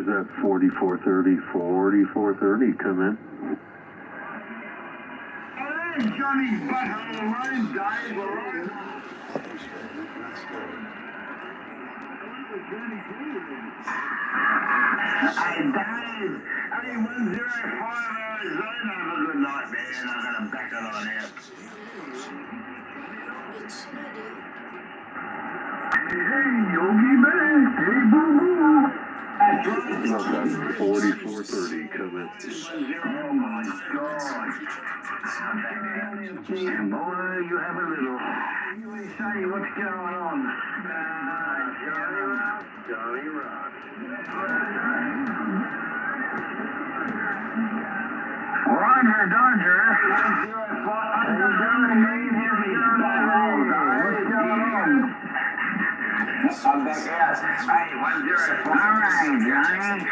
Where's that 4430? 4430, come in. Johnny's butthole alone, Dave, alright? Hey, Dave, hey, 105 Arizona, have a good night, man. I'm gonna back it on out. Hey, Yogi man, hey, boo-boo. That's right. 4430, come in. Oh, my God. Boy, you have a little. Say, what's going on? Johnny Rock. Roger, Dodger. What's going on? I'm back out. Hey, 105. All right, Johnny.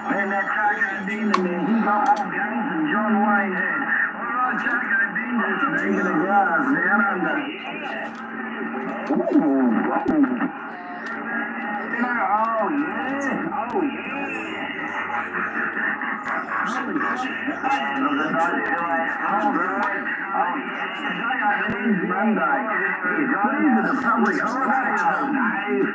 And that Taco Dean and then he got all James and John Wayne had. All right, Taco Dean just making the glass down under. Oh, yeah. Oh, yeah. Monday. These are the public holidays,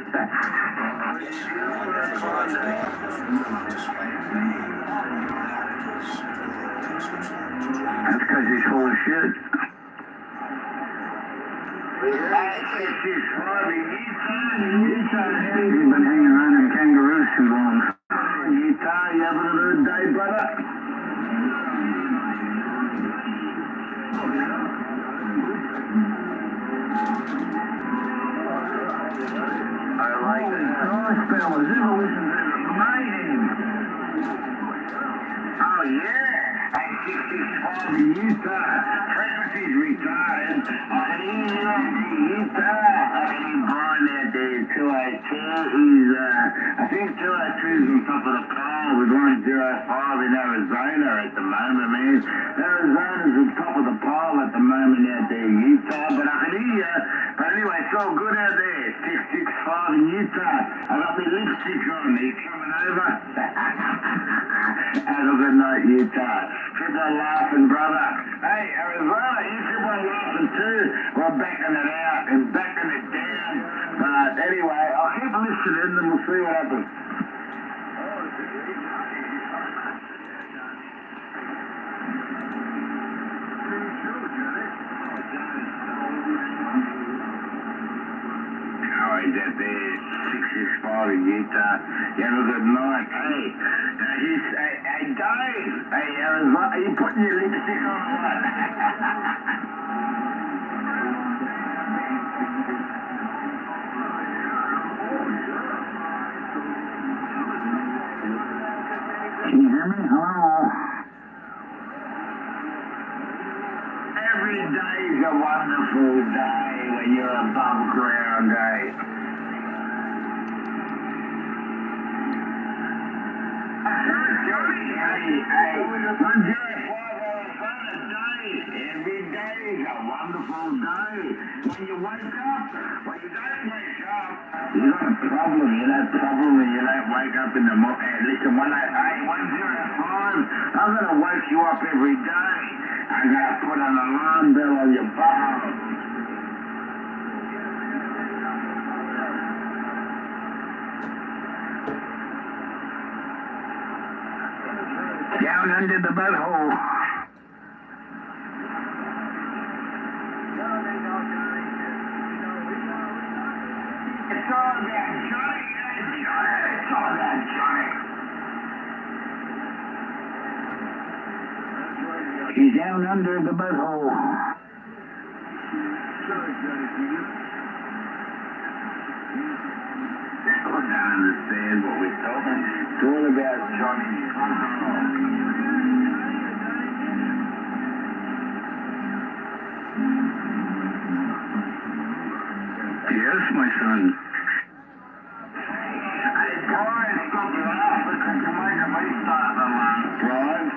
That's because he's full of shit. He's been hanging around in kangaroos too long. Utah, you having a good day, brother? I like it. Nice fellas. Ever listen to the mayhem? Oh, yeah. Hey, 665 in Utah. Frequency's retired. I can hear you out there, Utah. I can hear Brian out there, 202. He's, I think 202's on top of the pole with 105 in Arizona at the moment, man. Arizona's on top of the pole at the moment out there, Utah. But I can hear you. But anyway, it's all good out there. 665 in Utah. I got my lipstick on. Are you coming over? Have a good night, Utah. Keep on laughing, brother. Hey, Arizona, you keep on laughing too. We're backing it out and backing it down. But anyway, I'll keep listening and we'll see what happens. He's out there, 665 in Utah. You have a good night. Hey, hey, Dave. Hey, Arizona, are you putting your lipstick on or what? Can you hear me? Hello? Every day's a wonderful day when you're above ground, eh? Hey, 105 Arizona day. Every day is a wonderful day. When you wake up, when you don't wake up, you got a problem. You got a problem when you don't wake up in the morning. Hey, listen, when hey, 105, I'm going to wake you up every day. I'm going to put an alarm bell on your phone. Down under the butthole. It's all about Johnny. It's all about Johnny. He's down under the butthole. I don't understand what we're talking. It's all about Johnny. Yes, my son. Hey, Brian, stop laughing because you're making me start to laugh, Brian.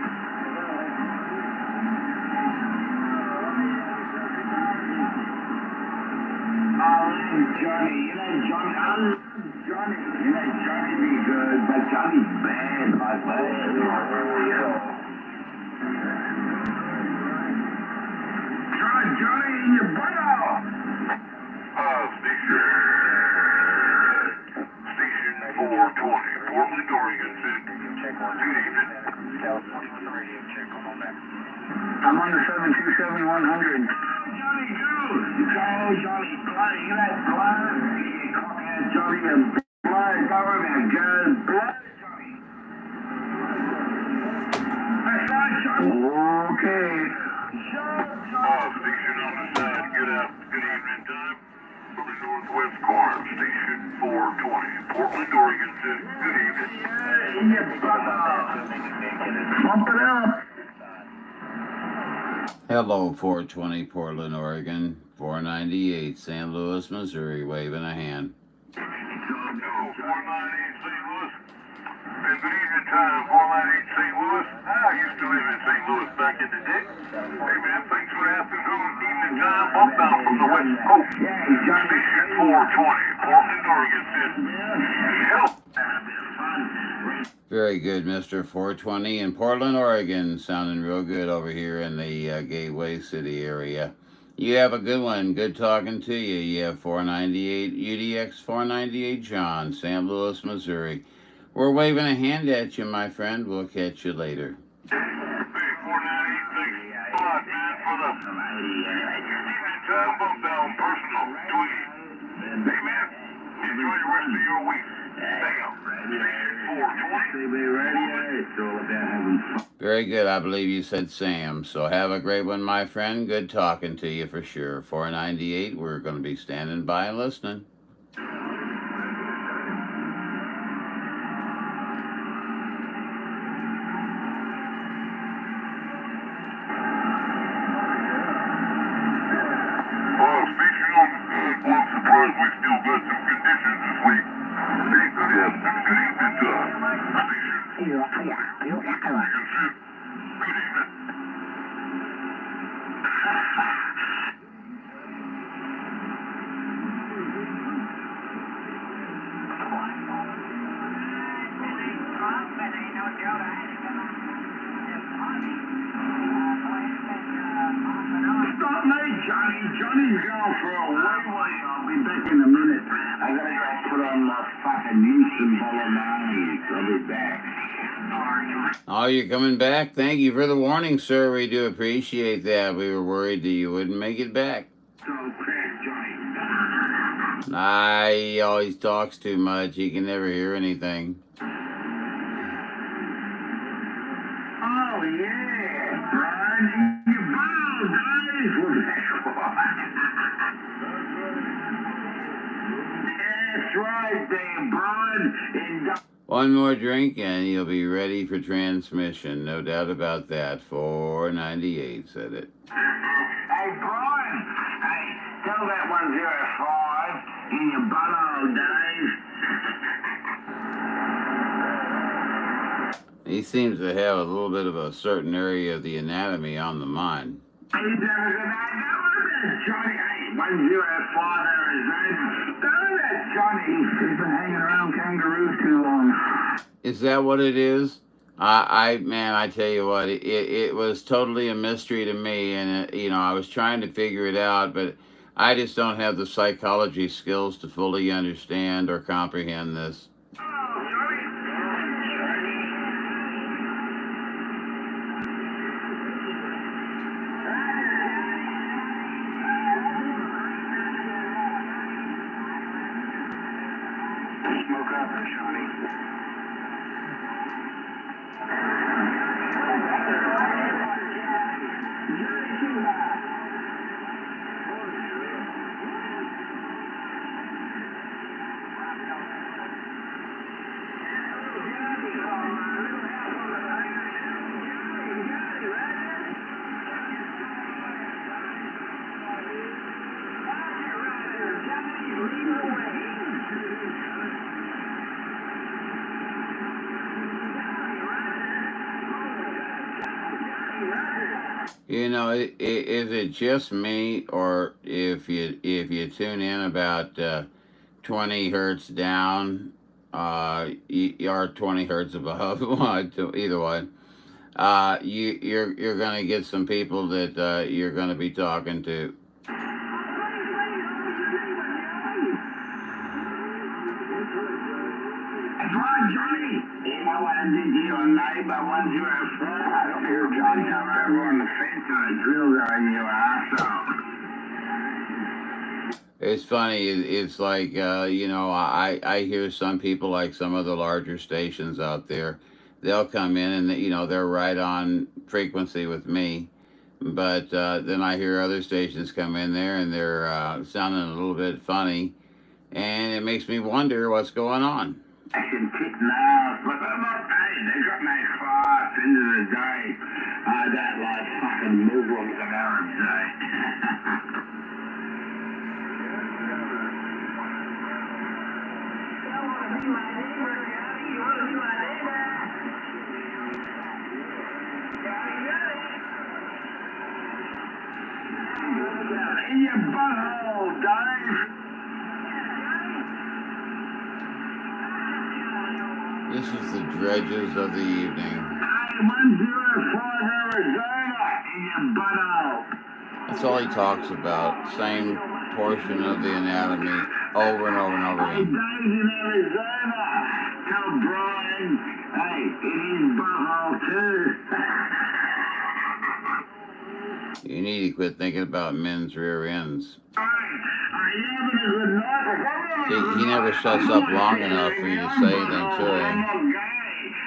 I'm on the 727-100. Johnny, Johnny, blood, you got blood? You cockhead, Johnny, and blood, don't worry about good blood, Johnny. That's right, Johnny. Okay. Station on the side, good evening time. From the Northwest Corner, Station 420, Portland, Oregon says good evening. Bump it up. Hello, 420 Portland, Oregon, 498 St. Louis, Missouri, waving a hand. Hello, 498 St. Louis. And good evening time, 498 St. Louis. I used to live in St. Louis back in the day. Hey man, thanks for the afternoon, evening time, bump out from the West Coast. Station 420, Portland, Oregon says help. Very good, Mr. 420 in Portland, Oregon. Sounding real good over here in the Gateway City area. You have a good one. Good talking to you. You have 498 UDX 498 John, St. Louis, Missouri. We're waving a hand at you, my friend. We'll catch you later. Hey, 498, thanks a lot, man, for the evening time bump down personal. Hey man, enjoy the rest of your week. Damn. Very good. I believe you said Sam. So have a great one, my friend. Good talking to you for sure. 498, we're going to be standing by and listening. Station on the good. Well, I'm surprised we still got some conditions this week. Hey, good evening time. Station 420, Portland, Oregon said good evening. Stop me, Johnny. Johnny's gone for a way. I'll be back in a minute. I gotta go put on my fucking Houston Bolognese. I'll be back. Oh, you're coming back? Thank you for the warning, sir. We do appreciate that. We were worried that you wouldn't make it back. So crack, Johnny. He always talks too much. He can never hear anything. Oh, yeah, Brian. You found guys. That's right there, Brian. And One more drink and you'll be ready for transmission. No doubt about that. 498 said it. Hey, Brian. Hey, tell that 105 in your butthole, Dave. He seems to have a little bit of a certain area of the anatomy on the mind. He's never gonna know Johnny. Hey, 105 Arizona. Tell that Johnny. He's been hanging around kangaroos too long. Is that what it is? Man, I tell you what, it was totally a mystery to me, and I was trying to figure it out, but I just don't have the psychology skills to fully understand or comprehend this. Smoke up, Johnny. Is it just me, or if you tune in about 20 hertz down, or 20 hertz above, either one, you're gonna get some people that you're gonna be talking to. That's right, Johnny. You know what I did here on neighbor 104. I don't hear Johnny come over on the fence and a drill guy, you asshole. It's funny. It's like you know, I hear some people like some of the larger stations out there. They'll come in and you know they're right on frequency with me, but then I hear other stations come in there and they're sounding a little bit funny, and it makes me wonder what's going on. I can kick now, but I'm not paid. They got my class into the day. That like fucking Muslims and Arabs day. In your butthole, Dave. This is the dredges of the evening. 105 Arizona in your butthole. That's all he talks about. Same portion of the anatomy over and over and over Hey, again. Dave's in Arizona. Tell Brian, hey, in his butthole too. You need to quit thinking about men's rear ends. Hey, are you having a good night? See, he never shuts up long enough for you to say anything to him. I'm gay.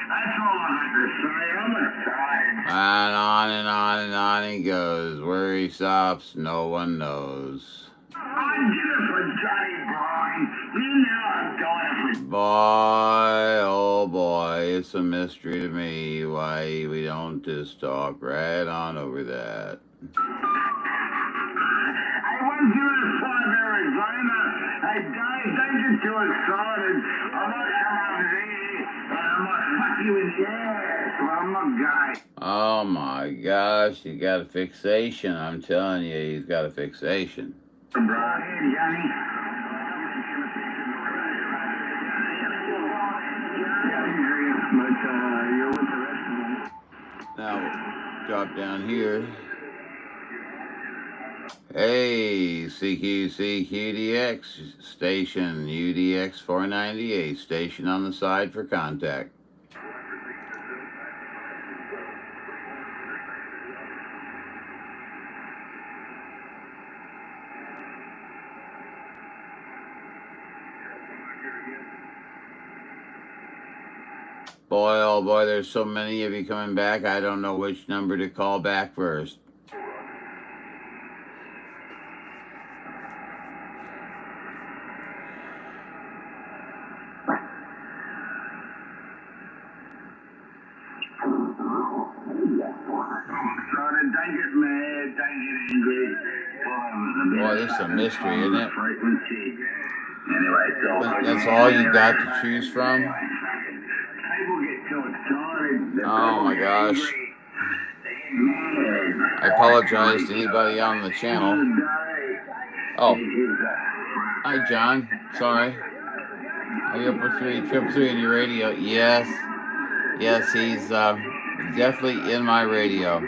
That's all I have to say. I'm excited. And on and on and on he goes. Where he stops, no one knows. I did it for Johnny Bryan. You know I'm doing it for... Boy, oh boy, it's a mystery to me why we don't just talk right on over that. Hey, 105 Arizona. Hey, Dave, don't get too excited. I might come over here and I might fuck you in the ass, but I'm not gay. Oh my gosh, he got a fixation. I'm telling you, he's got a fixation. Bro, hey, Johnny. But you're with the rest of them. Now, drop down here. Hey, CQC QDX station, UDX 498, station on the side for contact. Boy, oh boy, there's so many of you coming back, I don't know which number to call back first. Don't get mad, don't get angry. Boy, this is a mystery, isn't it? Anyway, so That's all you got to choose from? People get too excited. Oh my gosh. I apologize to anybody on the channel. Oh, hi John. Sorry. Are you up for 333 in your radio? Yes. Yes, he's definitely in my radio.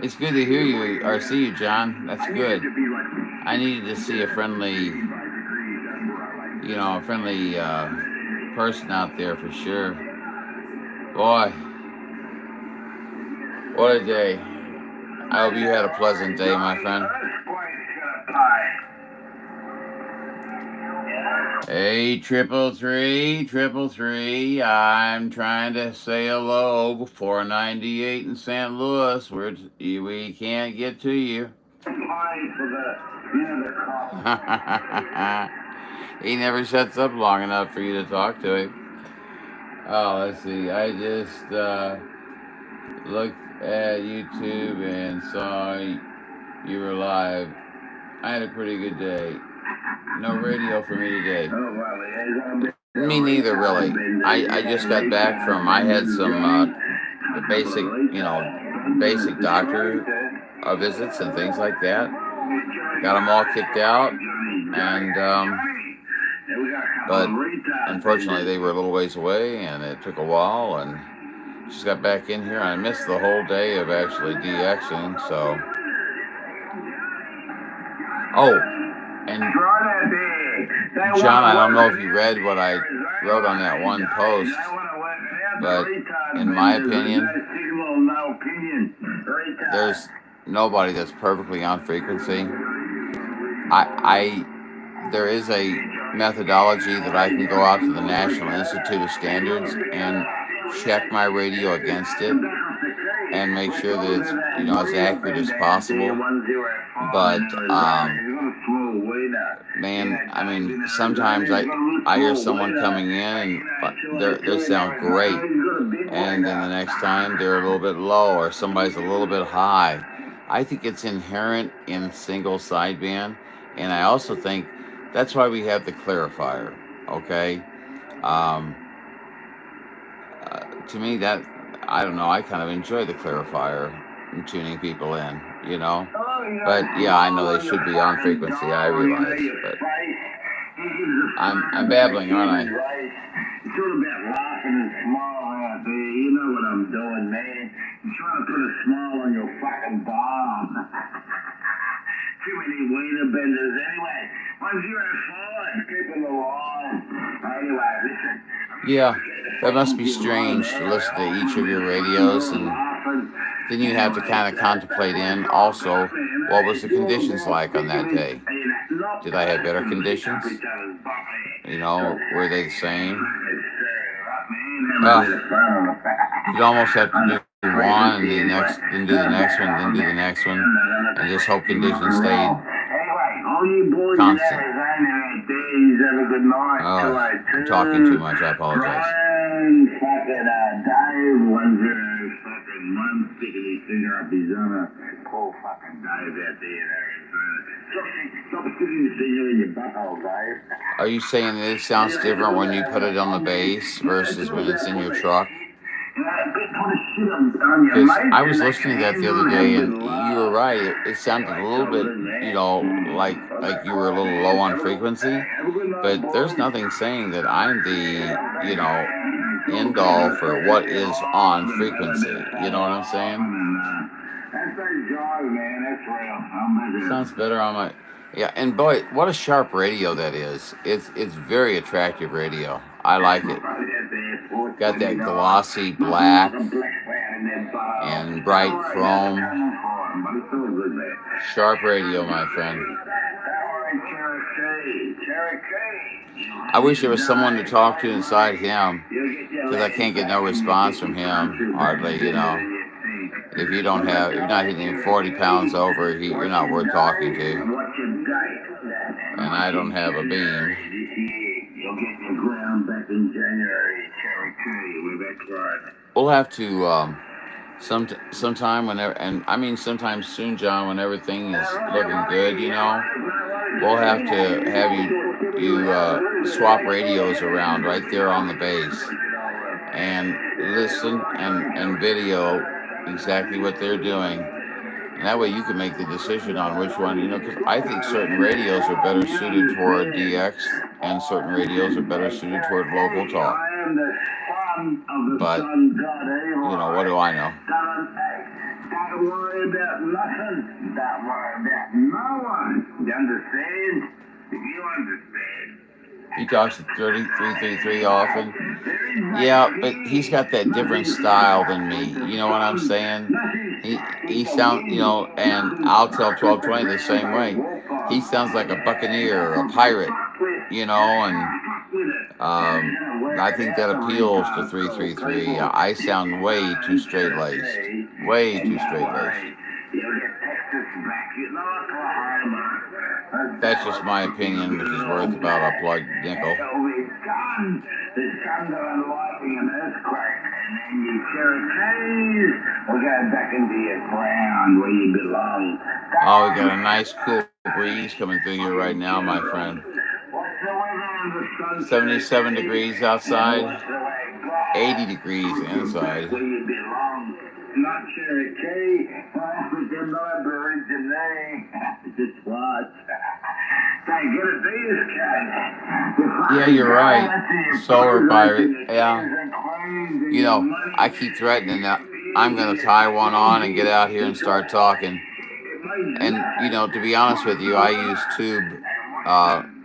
It's good to hear you or see you, John. That's good. I needed to see a friendly, you know, a friendly person out there for sure. Boy, what a day. I hope you had a pleasant day, my friend. Hey, 333. I'm trying to say hello. 498 in St. Louis. We can't get to you. He never shuts up long enough for you to talk to him. Oh, let's see. I just looked at YouTube and saw you were live. I had a pretty good day. No radio for me today. Me neither, really. I just got back from, I had some the basic, you know, basic doctor visits and things like that. Got them all kicked out, and but unfortunately they were a little ways away, and it took a while, and just got back in here. I missed the whole day of actually DXing, so. Oh, and John, I don't know if you read what I wrote on that one post. But in my opinion, there's nobody that's perfectly on frequency. There is a methodology that I can go out to the National Institute of Standards and check my radio against it and make sure that it's as accurate as possible. But man, I mean, sometimes I hear someone coming in and they sound great, and then the next time they're a little bit low or somebody's a little bit high. I think it's inherent in single sideband, and I also think that's why we have the clarifier. Okay, um, to me that I don't know. I kind of enjoy the clarifier and tuning people in. But yeah, I know they should be on frequency. I realize, but I'm babbling, aren't I? It's all about laughing and smiling out there. You know what I'm doing, man. I'm trying to put a smile on your fucking bomb. Too many wiener benders. Anyway, 105, keeping the line. Anyway, listen. Yeah, that must be strange to listen to each of your radios, and then you have to kind of contemplate in also what was the conditions like on that day. Did I have better conditions? Were they the same? You'd almost have to do one and then do the next one, then do the next one, and just hope conditions stayed constant. I'm talking too much. I apologize. Dave, 101, sticking his finger up his own. Poor fucking Dave out there in Arizona. Stop sticking your finger in your butthole, Dave. Are you saying that it sounds different when you put it on the bass versus when it's in your truck? Because I was listening to that the other day, and you were right. It sounded a little bit, like you were a little low on frequency. But there's nothing saying that I'm the, end all for what is on frequency. You know what I'm saying? Sounds better on my. Yeah, and boy, what a sharp radio that is. It's very attractive radio. I like it. Got that glossy black and bright chrome. Sharp radio, my friend. I wish there was someone to talk to inside him, because I can't get no response from him, hardly, If you're not hitting 40 pounds over, you're not worth talking to. And I don't have a beam. We'll have to, sometime whenever, and I mean sometime soon, John, when everything is looking good, we'll have to have you swap radios around right there on the base and listen and video exactly what they're doing. And that way you can make the decision on which one, because I think certain radios are better suited toward DX and certain radios are better suited toward local talk. But, what do I know? Don't worry about nothing. Don't worry about no one. You understand? You understand. He talks at 3333 often. Yeah, but he's got that different style than me. You know what I'm saying? He sounds, and I'll tell 1220 the same way. He sounds like a buccaneer or a pirate, and I think that appeals to 333. I sound way too straight-laced. Way too straight-laced. That's just my opinion, which is worth about a plugged nickel. Oh, we got a nice cool breeze coming through here right now, my friend. 77 degrees outside, 80 degrees inside. Not Cherokee, African library today. Just watch. They get a these cats. Yeah, you're right. Solar pirate. Yeah. I keep threatening that I'm going to tie one on and get out here and start talking. And, to be honest with you, I use tube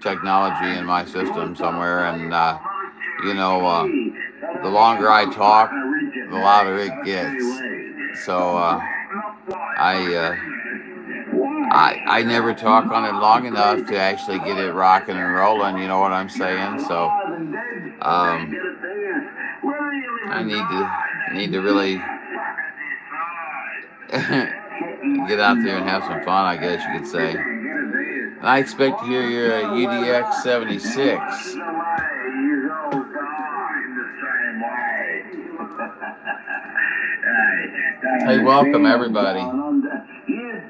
technology in my system somewhere. And, the longer I talk, the louder it gets. So I never talk on it long enough to actually get it rocking and rolling. You know what I'm saying? So I need to really get out there and have some fun, I guess you could say. And I expect to hear your UDX 76. Hey, welcome everybody.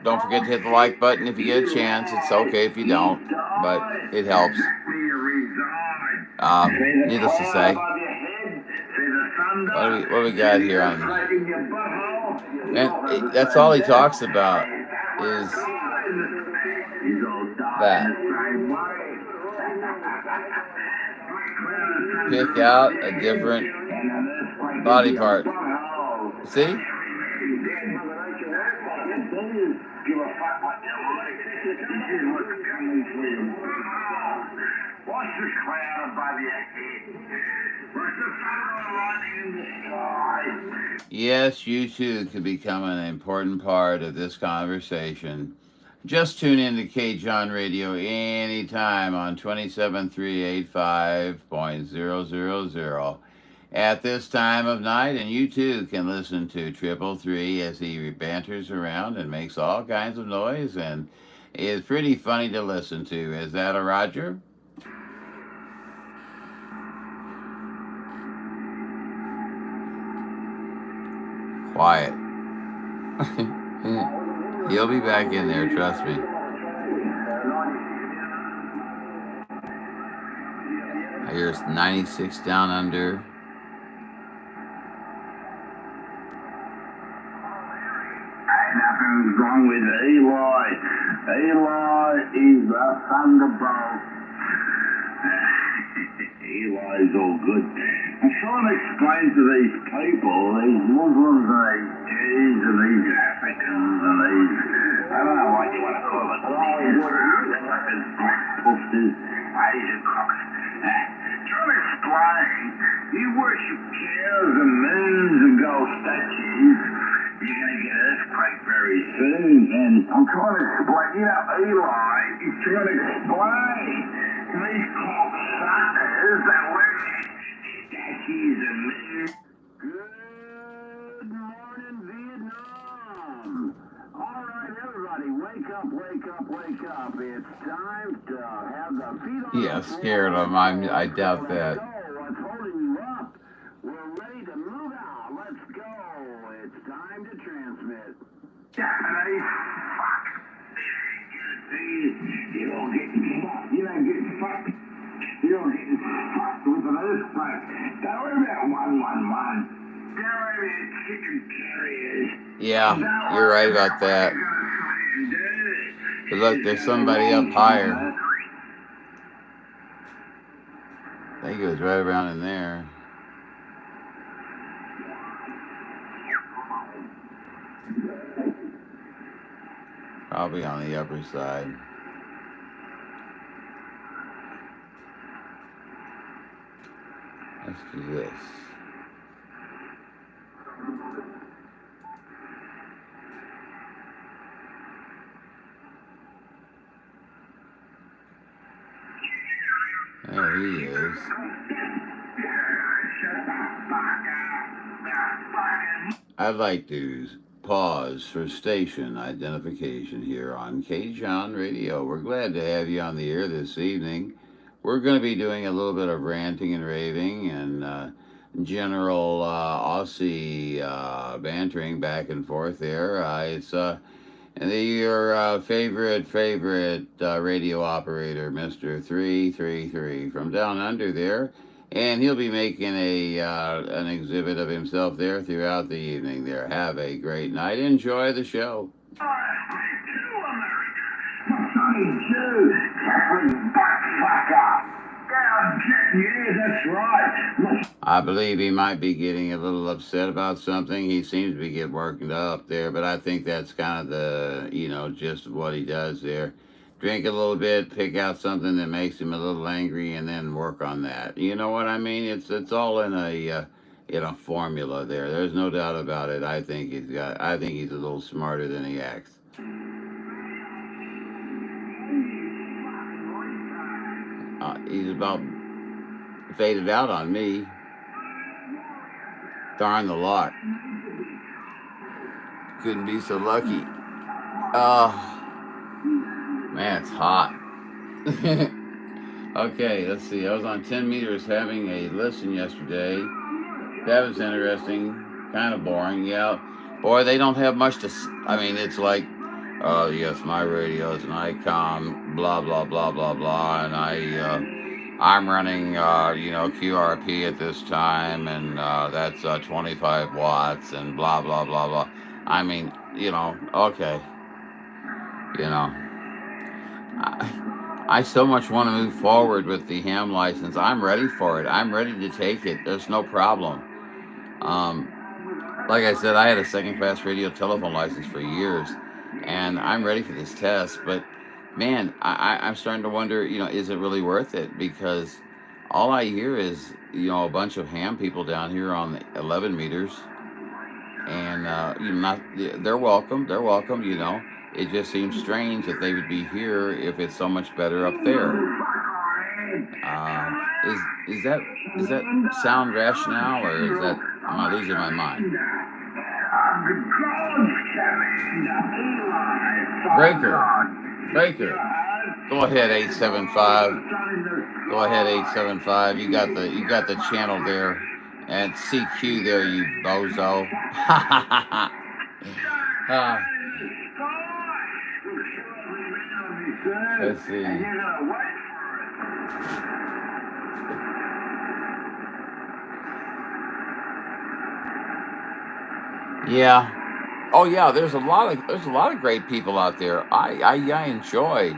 Don't forget to hit the like button if you get a chance. It's okay if you don't, but it helps. Needless to say, what do we got here on? And that's all he talks about is that. Pick out a different body part. See? Yes, you too could become an important part of this conversation. Just tune in to K John Radio anytime on 27385.000 at this time of night, and you too can listen to 333 as he banters around and makes all kinds of noise and is pretty funny to listen to. Is that a Roger? Quiet. He'll be back in there, trust me. Here's 96 down under. Nothing's wrong with Eli. Eli is a thunderbolt. Eli's all good. I'm trying to explain to these people, these Muslims and these Jews and these Africans and these, I don't know what you want to call it, they're like these black pufters, Asian cocks. Trying to explain, you worship cows and moons and gold statues, you're going to get an earthquake very soon. And I'm trying to explain, Eli is trying to explain to these cocksuckers that worship statues and moons. Good morning, Vietnam. All right, everybody, wake up, wake up, wake up. It's time to have the feet on Yeah, scared him. I doubt that. What's holding you up? We're ready to move out. Let's go. It's time to transmit. Hey, fuck. You don't get fucked. You don't get fucked. You don't get fucked with an earthquake. Don't worry about 111. Don't worry about chicken carriers. Yeah, you're right about that. But look, there's somebody up higher. I think it was right around in there. Probably on the upper side. Let's do this. There he is. I'd like to pause for station identification here on K John Radio. We're glad to have you on the air this evening. We're going to be doing a little bit of ranting and raving and general Aussie bantering back and forth there. It's your favorite radio operator, Mr. 333 from down under there. And he'll be making an exhibit of himself there throughout the evening there. Have a great night. Enjoy the show. I believe he might be getting a little upset about something. He seems to be getting worked up there, but I think that's kind of the, gist of what he does there. Drink a little bit, pick out something that makes him a little angry, and then work on that. You know what I mean? It's all in a in a formula there. There's no doubt about it. I think he's a little smarter than he acts. He's about faded out on me. Darn the lot. Couldn't be so lucky. Man, it's hot. Okay, let's see. I was on 10 meters having a listen yesterday. That was interesting. Kind of boring, yeah. Boy, they don't have much to. I mean, it's like, oh yes, my radio is an icon, blah blah blah blah blah, and I'm running, QRP at this time, and that's 25 watts, and blah blah blah blah. I mean, okay, you know. I so much want to move forward with the ham license. I'm ready for it. I'm ready to take it. There's no problem. Um, like I said, I had a second class radio telephone license for years, and I'm ready for this test. But man, I'm starting to wonder, is it really worth it? Because all I hear is, a bunch of ham people down here on the 11 meters, and they're welcome. They're welcome. It just seems strange that they would be here if it's so much better up there. Is that sound rationale, or am I losing my mind? Breaker. Go ahead, 875. Go ahead, 875. You got the channel there, and CQ there, you bozo. Let's see. Yeah. Oh yeah. There's a lot of great people out there. I enjoy.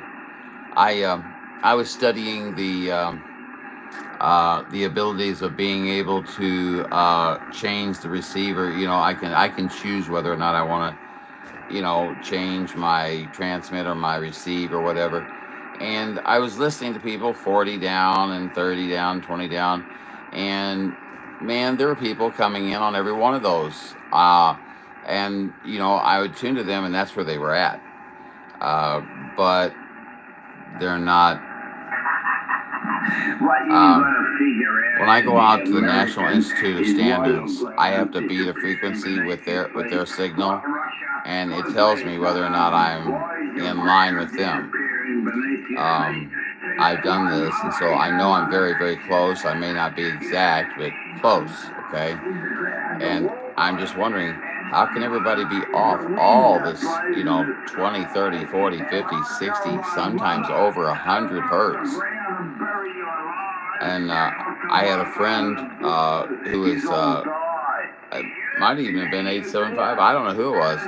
I was studying the abilities of being able to change the receiver. I can choose whether or not I want to change my transmit or my receive or whatever. And I was listening to people 40 down and 30 down, 20 down, and man, there were people coming in on every one of those. And I would tune to them, and that's where they were at. But they're not. When I go out to the National Institute of Standards, I have to beat a frequency with their signal, and it tells me whether or not I'm in line with them. I've done this, and so I know I'm very, very close. I may not be exact, but close, okay? And I'm just wondering, how can everybody be off all this, 20, 30, 40, 50, 60, sometimes over 100 hertz? And I had a friend who was, it might even have been 875, I don't know who it was,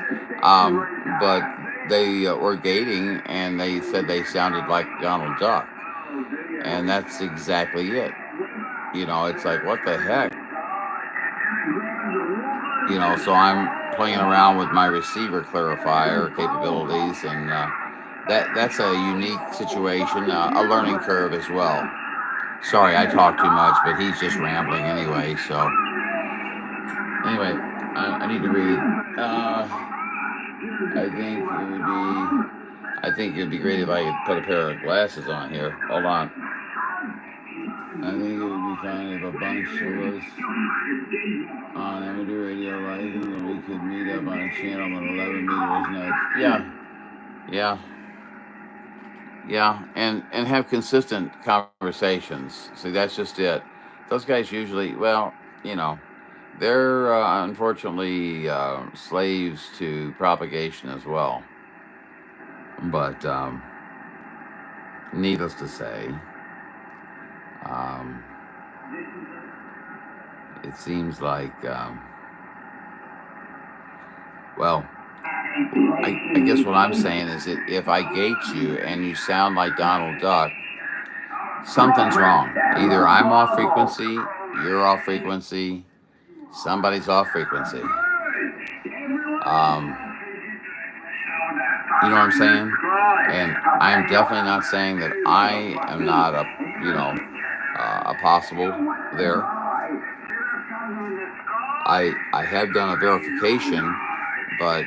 but they were gating, and they said they sounded like Donald Duck. And that's exactly it. It's like, what the heck? So I'm playing around with my receiver clarifier capabilities, and that's a unique situation, a learning curve as well. Sorry, I talk too much, but he's just rambling anyway, so. Anyway, I need to read. I think it would be great if I could put a pair of glasses on here. Hold on. I think it would be fine if a bunch of us on amateur radio license, and we could meet up on a channel on 11 meters nuts. Yeah, and have consistent conversations. See, that's just it. Those guys usually, they're unfortunately slaves to propagation as well. But needless to say, it seems like, I guess what I'm saying is that if I gate you and you sound like Donald Duck, something's wrong. Either I'm off frequency, you're off frequency, somebody's off frequency. You know what I'm saying? And I'm definitely not saying that I am not a possible there. I have done a verification, but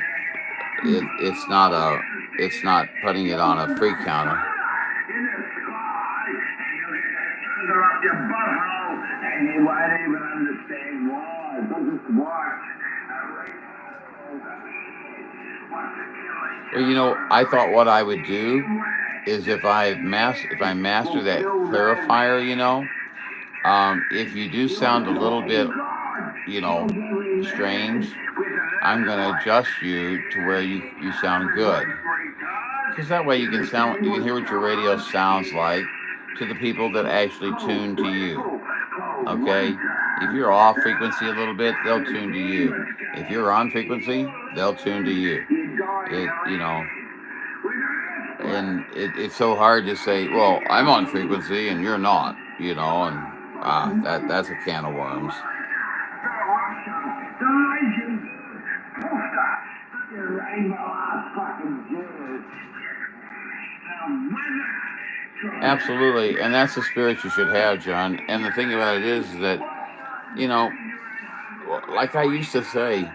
it's not putting it on a free counter. In the sky, and you get a thunder up your butthole, and you won't even understand why. But just watch. Well, you know, I thought what I would do is if I master that clarifier, you know, if you do sound a little bit, you know, strange, I'm gonna adjust you to where you sound good. Because that way you can hear what your radio sounds like to the people that actually tune to you. Okay? If you're off frequency a little bit, they'll tune to you. If you're on frequency, they'll tune to you. You know, and it's so hard to say, well, I'm on frequency and you're not, you know, and that's a can of worms. Absolutely, and that's the spirit you should have, John. And the thing about it is that, you know, like I used to say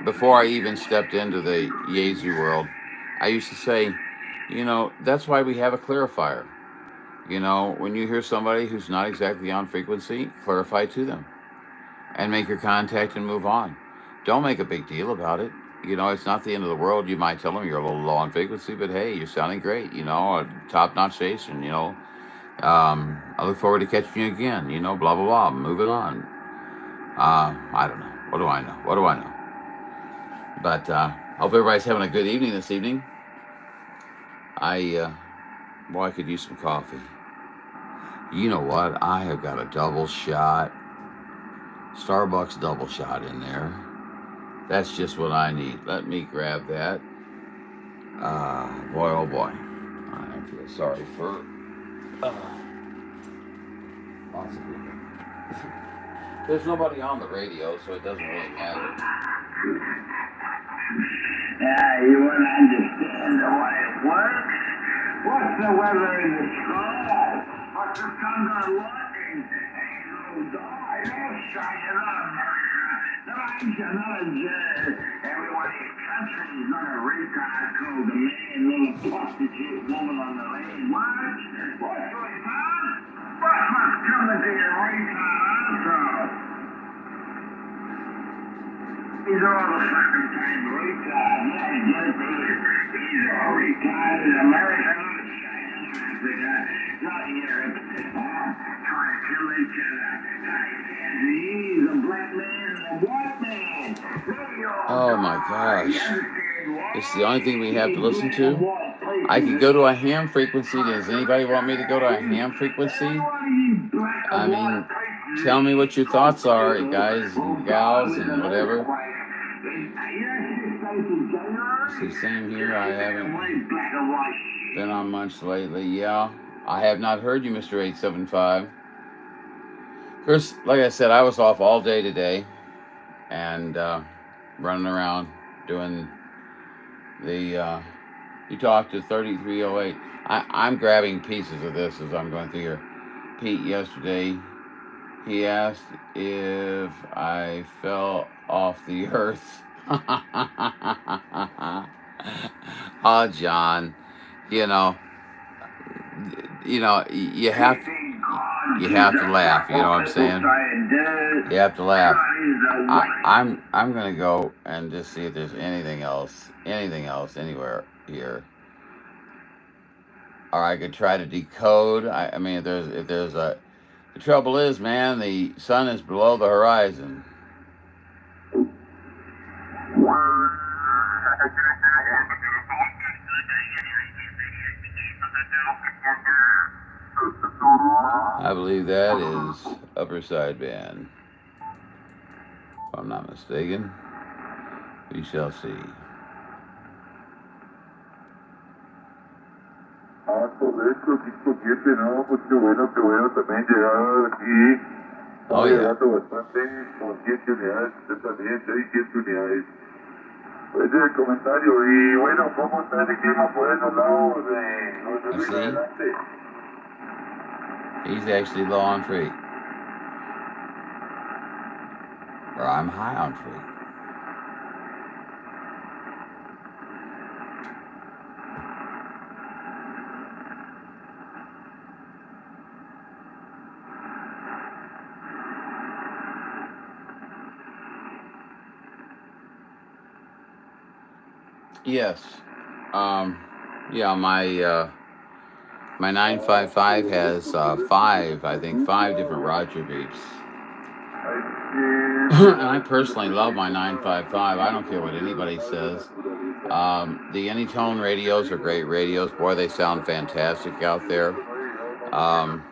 before I even stepped into the Yezu world, I used to say, you know, that's why we have a clarifier. You know, when you hear somebody who's not exactly on frequency, clarify to them and make your contact and move on. Don't make a big deal about it. You know, it's not the end of the world. You might tell them you're a little low on frequency, but hey, you're sounding great, you know, a top-notch station, you know. I look forward to catching you again, you know, blah, blah, blah, moving on. I don't know. What do I know? What do I know? But hope everybody's having a good evening this evening. Boy, I could use some coffee. You know what? I have got a double shot, Starbucks double shot in there. That's just what I need. Let me grab that. Boy, oh boy. I feel sorry for lots of people. There's nobody on the radio, so it doesn't really matter. You want to understand the way it works? What's the weather in the sky? What's the thunder and lightning? Ain't no die. They'll shine it up, America. No, ain't you not a Jew? Everyone in your country is not a retard called the man, little prostitute woman on the land. What? What's retard? What must come to be a retard also? These are all the fucking time retard. Yeah, yes, these are all retarded in America. Not Europe. Trying to kill each other. He's a black man and a white man. Oh my gosh. It's the only thing we have to listen to. I could go to a ham frequency. Does anybody want me to go to a ham frequency? I mean, tell me what your thoughts are, guys and gals and whatever. See, same here. I haven't been on much lately. Yeah, I have not heard you, Mr. 875. Of course, like I said, I was off all day today and running around doing the you talked to 3308. I'm grabbing pieces of this as I'm going through here. Pete yesterday, he asked if I fell off the earth. Oh, John, you know, you have to laugh. You know what I'm saying? You have to laugh. I'm gonna go and just see if there's anything else anywhere here. Or I could try to decode. I mean, if there's a. The trouble is, man, the sun is below the horizon. I believe that is upper sideband. If I'm not mistaken. We shall see. Oh, yeah. El comentario y bueno, ¿cómo está el clima por esos lados see? He's actually low on freight. or I'm high on freak. Yes. Um, yeah, my 955 has five different Roger beeps. And I personally love my 955. I don't care what anybody says. The Anytone radios are great radios. Boy, they sound fantastic out there. Um,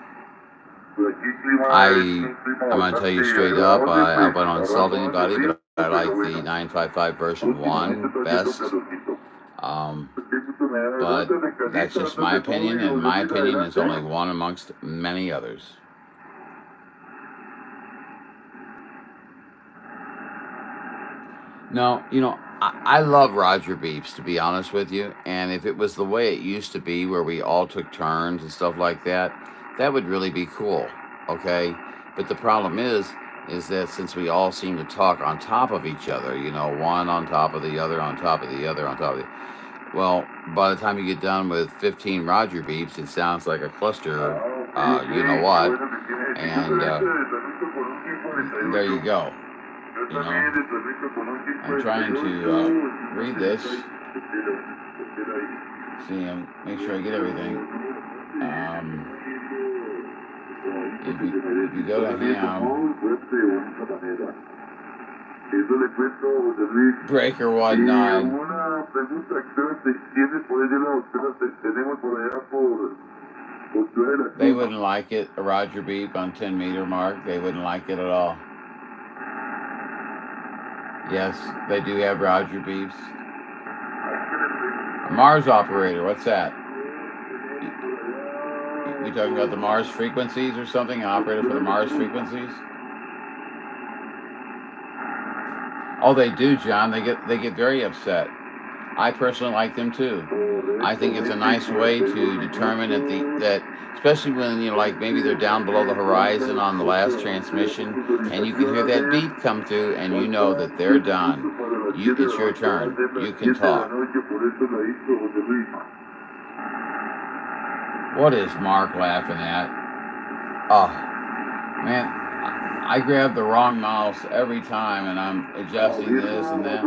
I'm gonna tell you straight up. I hope I don't insult anybody, but I like the 955 version one best. Um, but that's just my opinion, and my opinion is only one amongst many others. No, I love Roger Beeps, to be honest with you. And if it was the way it used to be, where we all took turns and stuff like that, that would really be cool. Okay, but the problem is that since we all seem to talk on top of each other, one on top of the other, on top of the other, on top of the well, by the time you get done with 15 Roger Beeps, it sounds like a cluster. You know what? And there you go. I'm trying to read this. See, make sure I get everything. If you go to ham, Breaker 19. They wouldn't like it, a Roger Beep on 10 meter mark. They wouldn't like it at all. Yes, they do have Roger Beeps. A Mars operator, what's that? We talking about the Mars frequencies or something? An operator for the Mars frequencies? Oh, they do, John. They get very upset. I personally like them too. I think it's a nice way to determine that especially when like maybe they're down below the horizon on the last transmission, and you can hear that beep come through, and you know that they're done. It's your turn. You can talk. What is Mark laughing at? Oh, man. I grab the wrong mouse every time, and I'm adjusting this and that.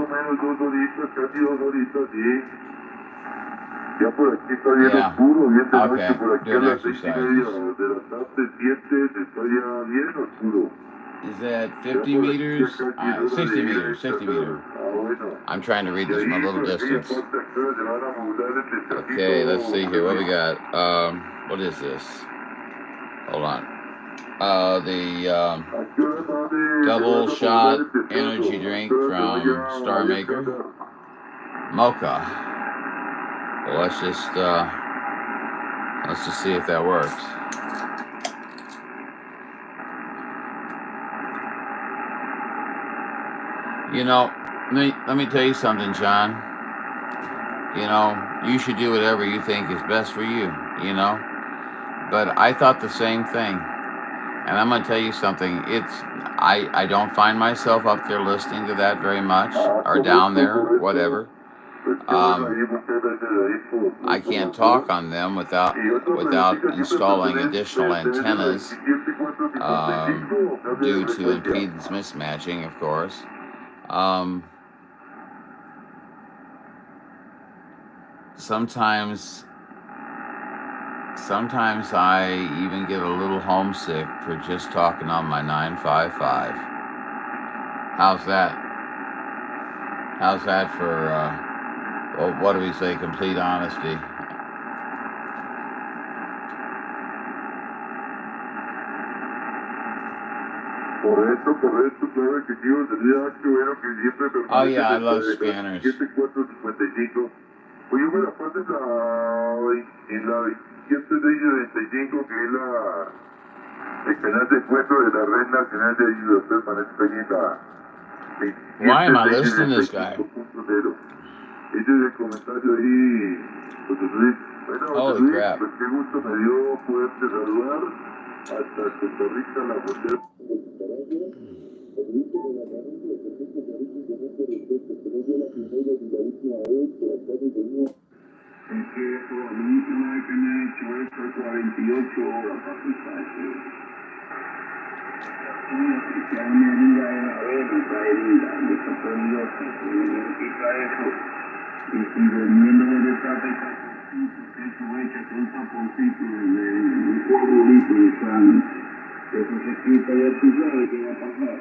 Yeah. Okay. Doing exercises. Is that 50 meters? 60 meters. 60 meters. I'm trying to read this from a little distance. Okay, let's see here. What we got? What is this? Hold on. The double shot energy drink from Star Maker. Mocha. Well, let's just see if that works. Let me tell you something, John. You should do whatever you think is best for you, But I thought the same thing. And I'm going to tell you something. I don't find myself up there listening to that very much, or down there, whatever. I can't talk on them without installing additional antennas due to impedance mismatching, of course. Sometimes I even get a little homesick for just talking on my 955. How's that? How's that for, what do we say, complete honesty? Oh yeah, I love scanners. Oye, me la pones en la 27 que es el canal de encuentro de la Red Nacional de Ayuda, para España. Why am I listening to this guy? Ese es el comentario ahí, José Luis. Holy crap. Pues qué gusto me dio poderte saludar hasta Costa Rica, la frontera. Y si durmiendo de esta eso echa un taponcito de 4 litros de sangre. Eso se quita ya tú sabes qué va a pasar.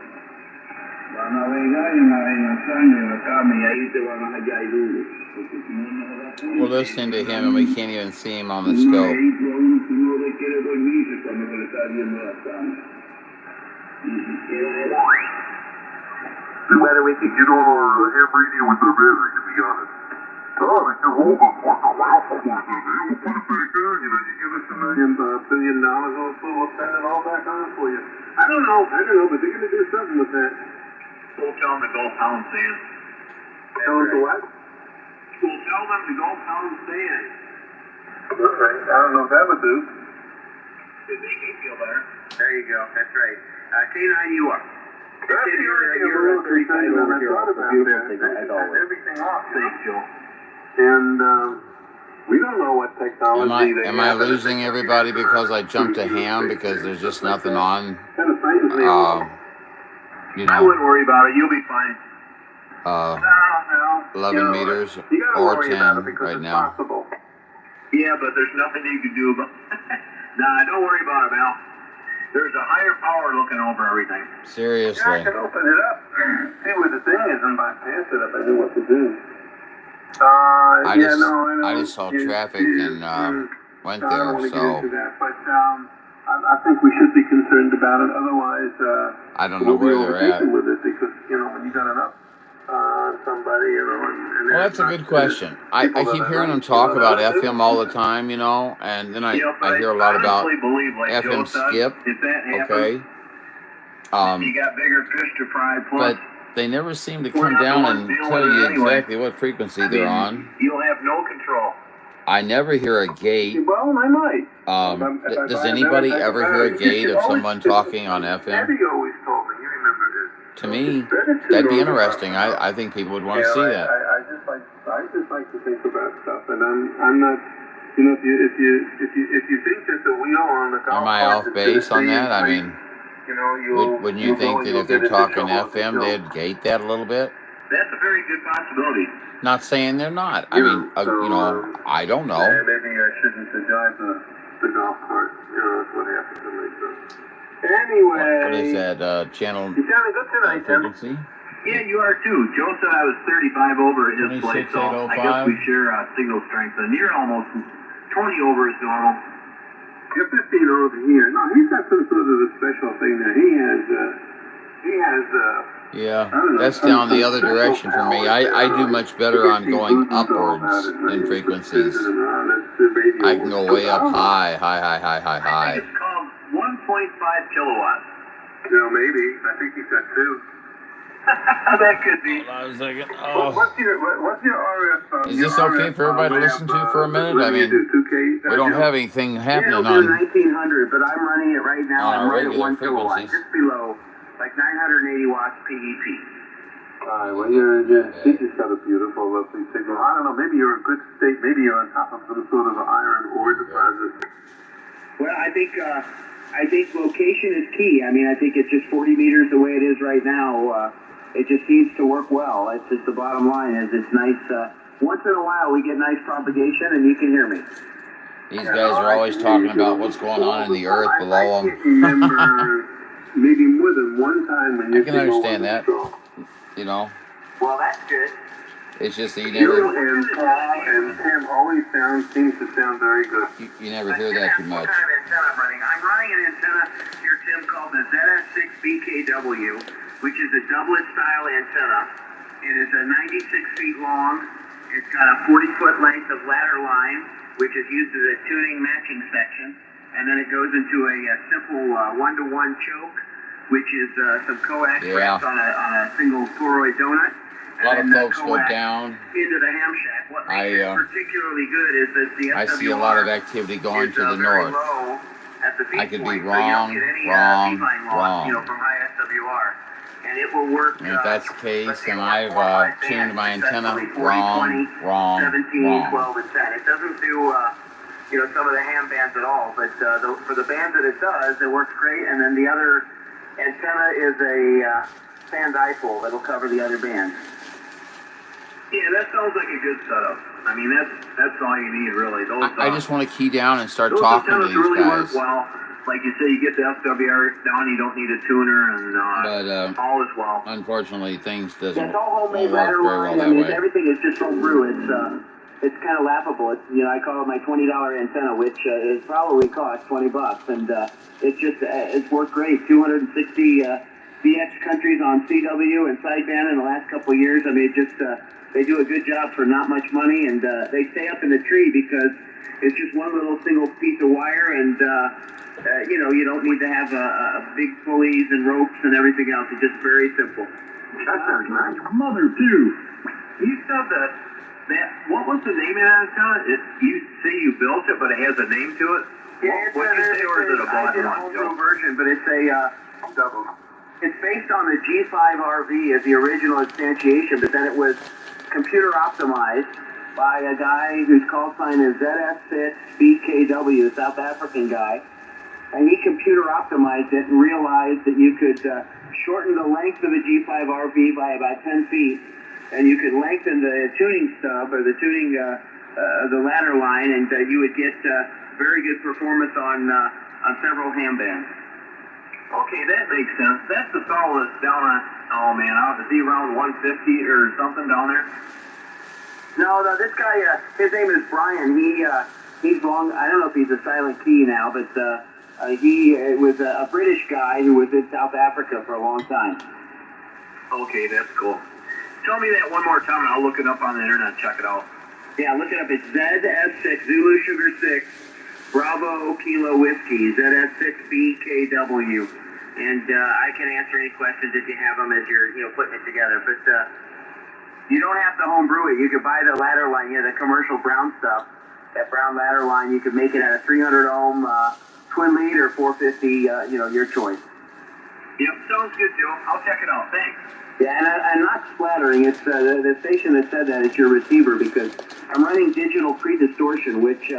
Van a navegar en la sangre, en la cama, y ahí te van a hallar duro. Porque si no, no da cuenta. We're listening to him and we can't even see him on the Uno scope. ahí, uno le quiere dormirse cuando se le está viendo la sangre. Y si quiere... No matter we can get on him reading with the river, to be honest. Oh, you're holding what the wow for us. We'll put it back there, you know, you give us $1 billion or so, we'll send it all back on for you. I don't know, but they're going to do something with that. We'll tell them to go pound sand. Tell them to what? We'll tell them to go pound sand. Alright, I don't know if that would do. Did they make you feel better? There you go, that's right. K9, you are. You're pretty tight over here. Everything off. Thanks, Joe. And we don't know what technology they Am I losing everybody because I jumped to ham because there's just nothing on? You I know, wouldn't worry about it. You'll be fine. 11 meters or 10 right now. Possible. Yeah, but there's nothing you can do about it. Nah, don't worry about it, Al. There's a higher power looking over everything. Seriously. Yeah, I can open it up. See what the thing is and bypass it if I knew what to do. I just saw traffic and went I don't there, want to get so into that, but I think we should be concerned about it. Otherwise, I don't know where they're at. with it because when you got enough somebody, and Well, that's a good question. I keep hearing them talk about FM all the time, and then I hear a lot about FM skip. Okay. You got bigger fish to fry, plus. But they never seem to come down and tell you exactly what frequency they're on. You'll have no control. I never hear a gate. Well, I might. Does anybody ever hear a gate of someone talking on FM? Eddie always told me. You remember this? To me, that'd be interesting. I think people would want to see that. I just like to think about stuff, and I'm not. If you think that the wheel on the golf Am I off base on that? I mean, wouldn't you think that if they're talking FM, they'd gate that a little bit? That's a very good possibility. Not saying they're not. I mean, I don't know. Maybe I shouldn't drive the golf cart. That's what happens to me. Anyway. What is that channel You sounded good tonight, Tim. frequency? Yeah, you are too. Joe said I was 35 over at his place, so I guess we share signal strength. And you're almost 20 over is normal. You're 15 over here. No, he's got some sort of a special thing there. He has Yeah, that's down the other direction for me. I do much better on going upwards in frequencies. I can go way up high. I think it's called 1.5 kilowatts. Maybe. I think he's got 2. That could be. Hold on a second. What's your RF? Is this okay for everybody to listen to for a minute? I mean, we don't have anything happening on 1900, but I'm running it right now. I'm right at 1 kilowatt, frequencies. just below, like 980 watts PEP. Alright, well, this has got a beautiful, lovely signal. I don't know, maybe you're in good state, maybe you're on top of some sort of an iron ore deposit. Well, I think location is key. I mean, I think it's just 40 meters the way it is right now. It just seems to work well. It's just the bottom line is it's nice. Once in a while we get nice propagation and you can hear me. These guys are always talking about what's going on in the earth below them. I remember maybe more than one time when you I can understand that. Well, that's good. It's just that you You never and Paul and Tim always seems to sound very good. you never hear that too much. What kind of antenna I'm running? I'm running an antenna here, Tim, called the ZS6BKW, which is a doublet style antenna. It is 96 feet long. It's got a 40-foot length of ladder line, which is used as a tuning matching section. And then it goes into a simple one-to-one choke, which is some coax wrapped on a single toroid donut. A lot of folks go down. Into the ham shack. What makes it particularly good is that the SWR I see a lot of activity going to the north. At the I could be point, wrong. From high SWR. and it will work. And if that's the case, then I've 4 or 5 tuned bands my antenna successfully, 40, 20, wrong. 17, 12, and 10. It doesn't do, some of the ham bands at all, but for the bands that it does, it works great. And then the other antenna is a sand dipole that'll cover the other bands. Yeah, that sounds like a good setup. I mean, that's all you need, really. I just want to key down and start those talking to antennas these really guys. work well. Like you say, you get the SWR down, you don't need a tuner, and But all is well. unfortunately, things doesn't It's all homemade work ladder very well line. that I mean, way. everything is just home brew. It's kind of laughable. It's, I call it my $20 antenna, which is probably cost $20, and it's worked great. 260 VX countries on CW and sideband in the last couple of years. I mean, they do a good job for not much money, and they stay up in the tree because it's just one little single piece of wire, and you don't need to have big pulleys and ropes and everything else. It's just very simple. That sounds nice. Mother, too. You said that what was the name of that antenna? You say you built it, but it has a name to it? Yeah, What did you say, or is it a I did a bought whole one? version, but it's a Double. it's based on the G5RV as the original instantiation, but then it was computer optimized by a guy whose call sign is ZS6BKW, South African guy. And he computer optimized it and realized that you could shorten the length of the G5RV by about 10 feet, and you could lengthen the tuning stub or the tuning the ladder line, and you would get very good performance on several ham bands. Okay, that makes sense. That's the fellow that's down on, is he around 150 or something down there? No, this guy, his name is Brian. He's long. I don't know if he's a silent key now, but he was a British guy who was in South Africa for a long time. Okay, that's cool. Tell me that one more time, and I'll look it up on the internet and check it out. Yeah, look it up. It's ZS6, Zulu Sugar 6, Bravo Kilo Whiskey, ZS6BKW. And I can answer any questions if you have them as you're putting it together. But you don't have to home brew it. You could buy the ladder line, the commercial brown stuff. That brown ladder line, you could make it at a 300 ohm twin lead or 450, your choice. Yep, sounds good, Joe. I'll check it out. Thanks. Yeah, and I'm not splattering. It's the station that said that. It's your receiver, because I'm running digital pre-distortion, which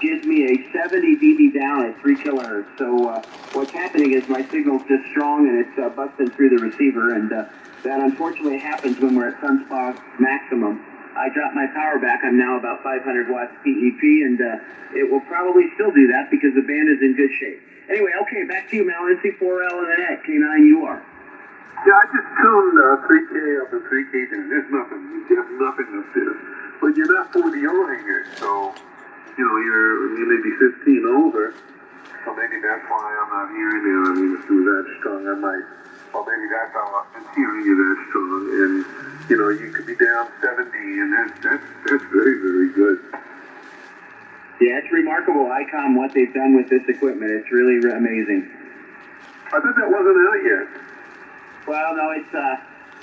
gives me a 70 dB down at 3 kilohertz. So what's happening is my signal's just strong, and it's busting through the receiver, and that unfortunately happens when we're at sunspot maximum. I dropped my power back. I'm now about 500 watts PEP, and it will probably still do that because the band is in good shape. Anyway, okay, back to you, Mal. NC4L and the net, K9UR. Yeah, I just tuned 3K up and 3K down. There's nothing up there. But you're not 40 over here, so, you may be 15 over. So maybe that's why I'm not hearing it. I mean, if it was that strong, I might. Or maybe that's how I've been hearing it that strong. And, you could be down 70, and that's very, very good. Yeah, it's remarkable, ICOM, what they've done with this equipment. It's really amazing. I thought that wasn't out yet. Well, no, it's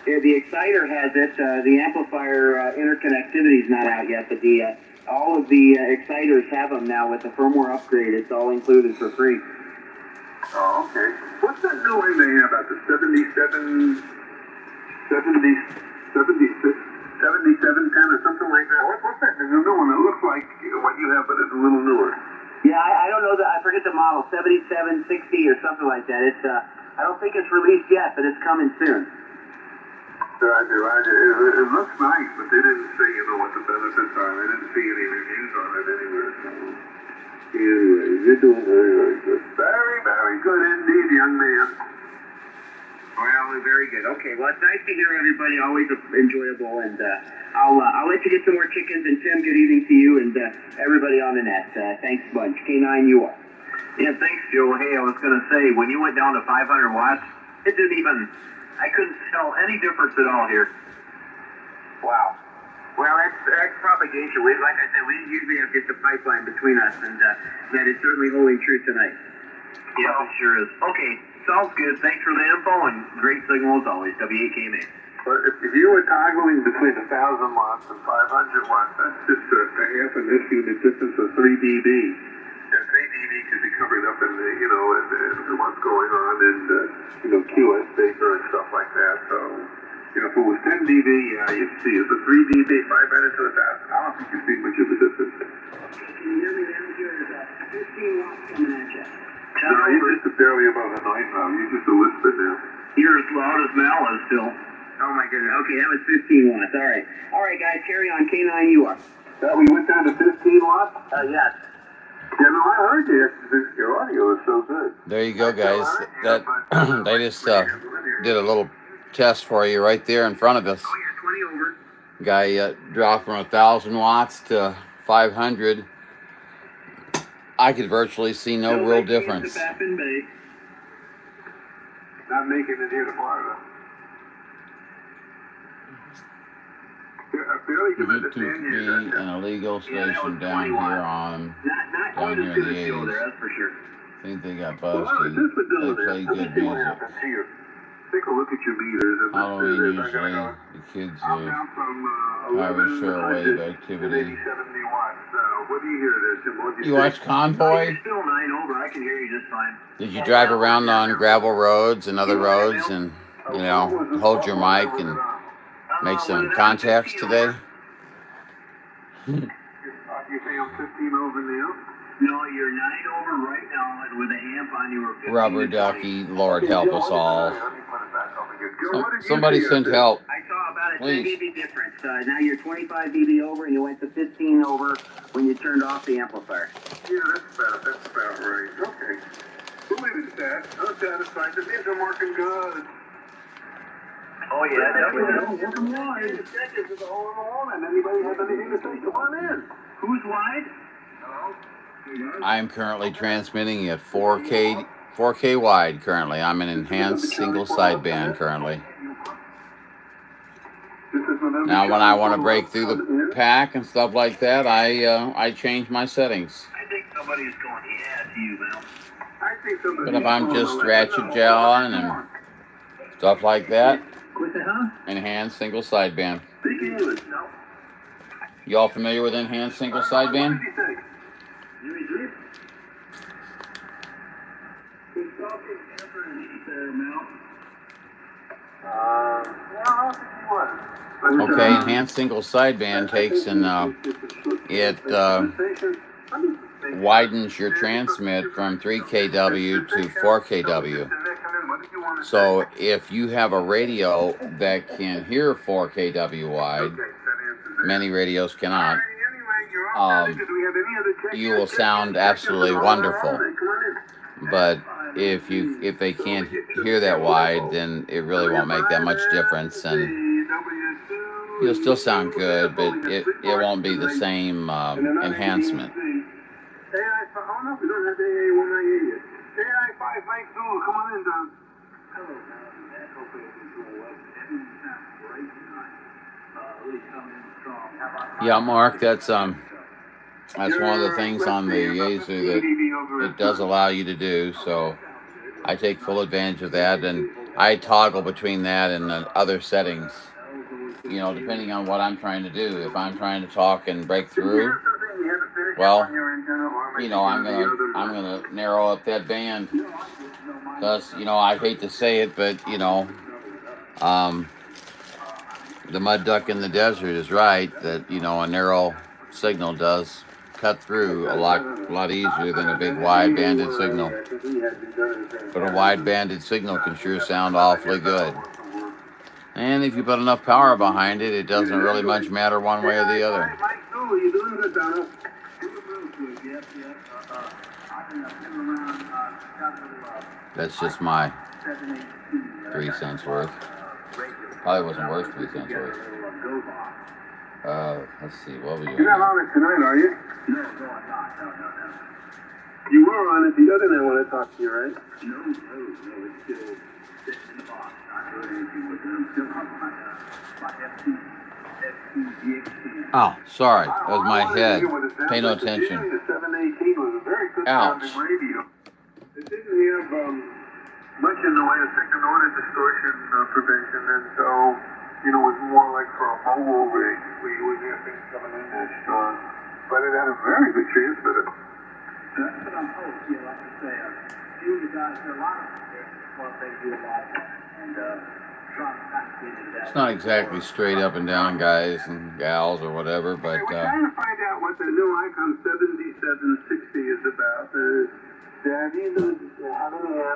the exciter has it. The amplifier interconnectivity is not out yet, but all of the exciters have them now with the firmware upgrade. It's all included for free. Oh, okay. What's that new one they have about the 7710 or something like that? What's that? There's a new one that looks like what you have, but it's a little newer. Yeah, I don't know I forget the model, 7760 or something like that. It's I don't think it's released yet, but it's coming soon. Roger. It looks nice, but they didn't say, what the benefits are. I didn't see any reviews on it anywhere. So, anyway, you're doing very, very good. Very, very good indeed, young man. Well, very good. Okay, well, it's nice to hear everybody. Always enjoyable, and I'll let you get some more chickens. And Tim, good evening to you and everybody on the net. Thanks a bunch. K9UR. Yeah, thanks, Joe. Hey, I was going to say, when you went down to 500 watts, it didn't even, I couldn't tell any difference at all here. Wow. Well, that's propagation. Like I said, we usually have just a pipeline between us, and that is certainly holding true tonight. Yeah, it sure is. Okay, sounds good. Thanks for the info, and great signal as always. W8KMA. But if you were toggling between 1,000 watts and 500 watts, that's just a half an unit difference of 3 dB. And 3 dB could become covering up in the, and what's going on in, QS Baker and stuff like that. So, if it was 10 dB, yeah, you'd see it. The 3 dB, 500 to 1,000. I don't think you see much of a difference. Can you hear me now? Here's 15 watts coming at you. No, you're just barely above the noise level. You're just a whisper now. You're as loud as Mal is still. Oh my goodness. Okay, that was 15 watts. All right. All right, guys, carry on. K9, you are. We went down to 15 watts? Yes. Yeah, no, I heard you. Your audio is so good. There you go, guys. That they just did a little test for you right there in front of us. Oh, yeah, 20 over. Guy dropped from 1,000 watts to 500. I could virtually see no real difference. Not making it here to Florida. I barely can understand you. An illegal station down here on Not in the field there, 80s. that's for sure. I think they got busted. They play good music. Take a look at your meters. Halloween usually the kids have a shortwave activity. What do you hear there, Tim? You watch Convoy? You're still 9 over. I can hear you just fine. Did you drive around on gravel roads and other roads and, hold your mic and make some contacts today? You say I'm 15 over now? No, you're 9 over right now, and with a amp on you were 15. Rubber ducky, Lord help us all. Somebody send help. I saw about a 10 Please. dB difference. Now you're 25 dB over, and you went to 15 over when you turned off the amplifier. Yeah, that's about right. Okay. We'll leave it at that. I'm satisfied. The things are working good. Oh, yeah, definitely. Welcome wide. This is all on, and anybody has anything to say, come on in. Who's wide? Hello? I am currently transmitting at 4K wide currently. I'm in enhanced single sideband currently. Now when I want to break through the pack and stuff like that, I change my settings. I think somebody's going, yeah, to you, Mel. But if I'm just ratchet jawing and stuff like that, With the huh? enhanced single sideband. Big English, no? You all familiar with enhanced single sideband? What do you think? Okay, enhanced single sideband takes and it widens your transmit from 3kW to 4kW. So if you have a radio that can hear 4kW wide, many radios cannot, you will sound absolutely wonderful. But if they can't hear that wide, then it really won't make that much difference, and you'll still sound good, but it won't be the same enhancement. Yeah, Mark, that's one of the things on the Yaesu that it does allow you to do, so I take full advantage of that, and I toggle between that and the other settings, depending on what I'm trying to do. If I'm trying to talk and break through, well, I'm gonna narrow up that band, because I hate to say it, but the mud duck in the desert is right that a narrow signal does cut through a lot easier than a big wide banded signal. But a wide banded signal can sure sound awfully good. And if you put enough power behind it, it doesn't really much matter one way or the other. That's just my 3 cents worth. Probably wasn't worth 3 cents worth. Let's see, what were you You're not on it tonight, are you? No, I'm not. No. You were on it the other night when I talked to you, right? No, it's still sitting in the box. I heard anything with them. Still on my F2GX10. Oh, sorry. That was my head. Pay no attention. The 718 was a very good Ouch. sounding radio. It didn't have much in the way of second order distortion prevention, and so, it was more like for a mobile rig where you would hear things coming in that strong. But it had a very good transmitter. That's what I'm hoping. Yeah, like I say, a few of the guys, there are a lot of them, what they do a lot of, and trying to kind of get into that. It's not exactly straight up and down guys and gals or whatever, but Hey, we're trying to find out what the new Icon 7760 is about. Have you have any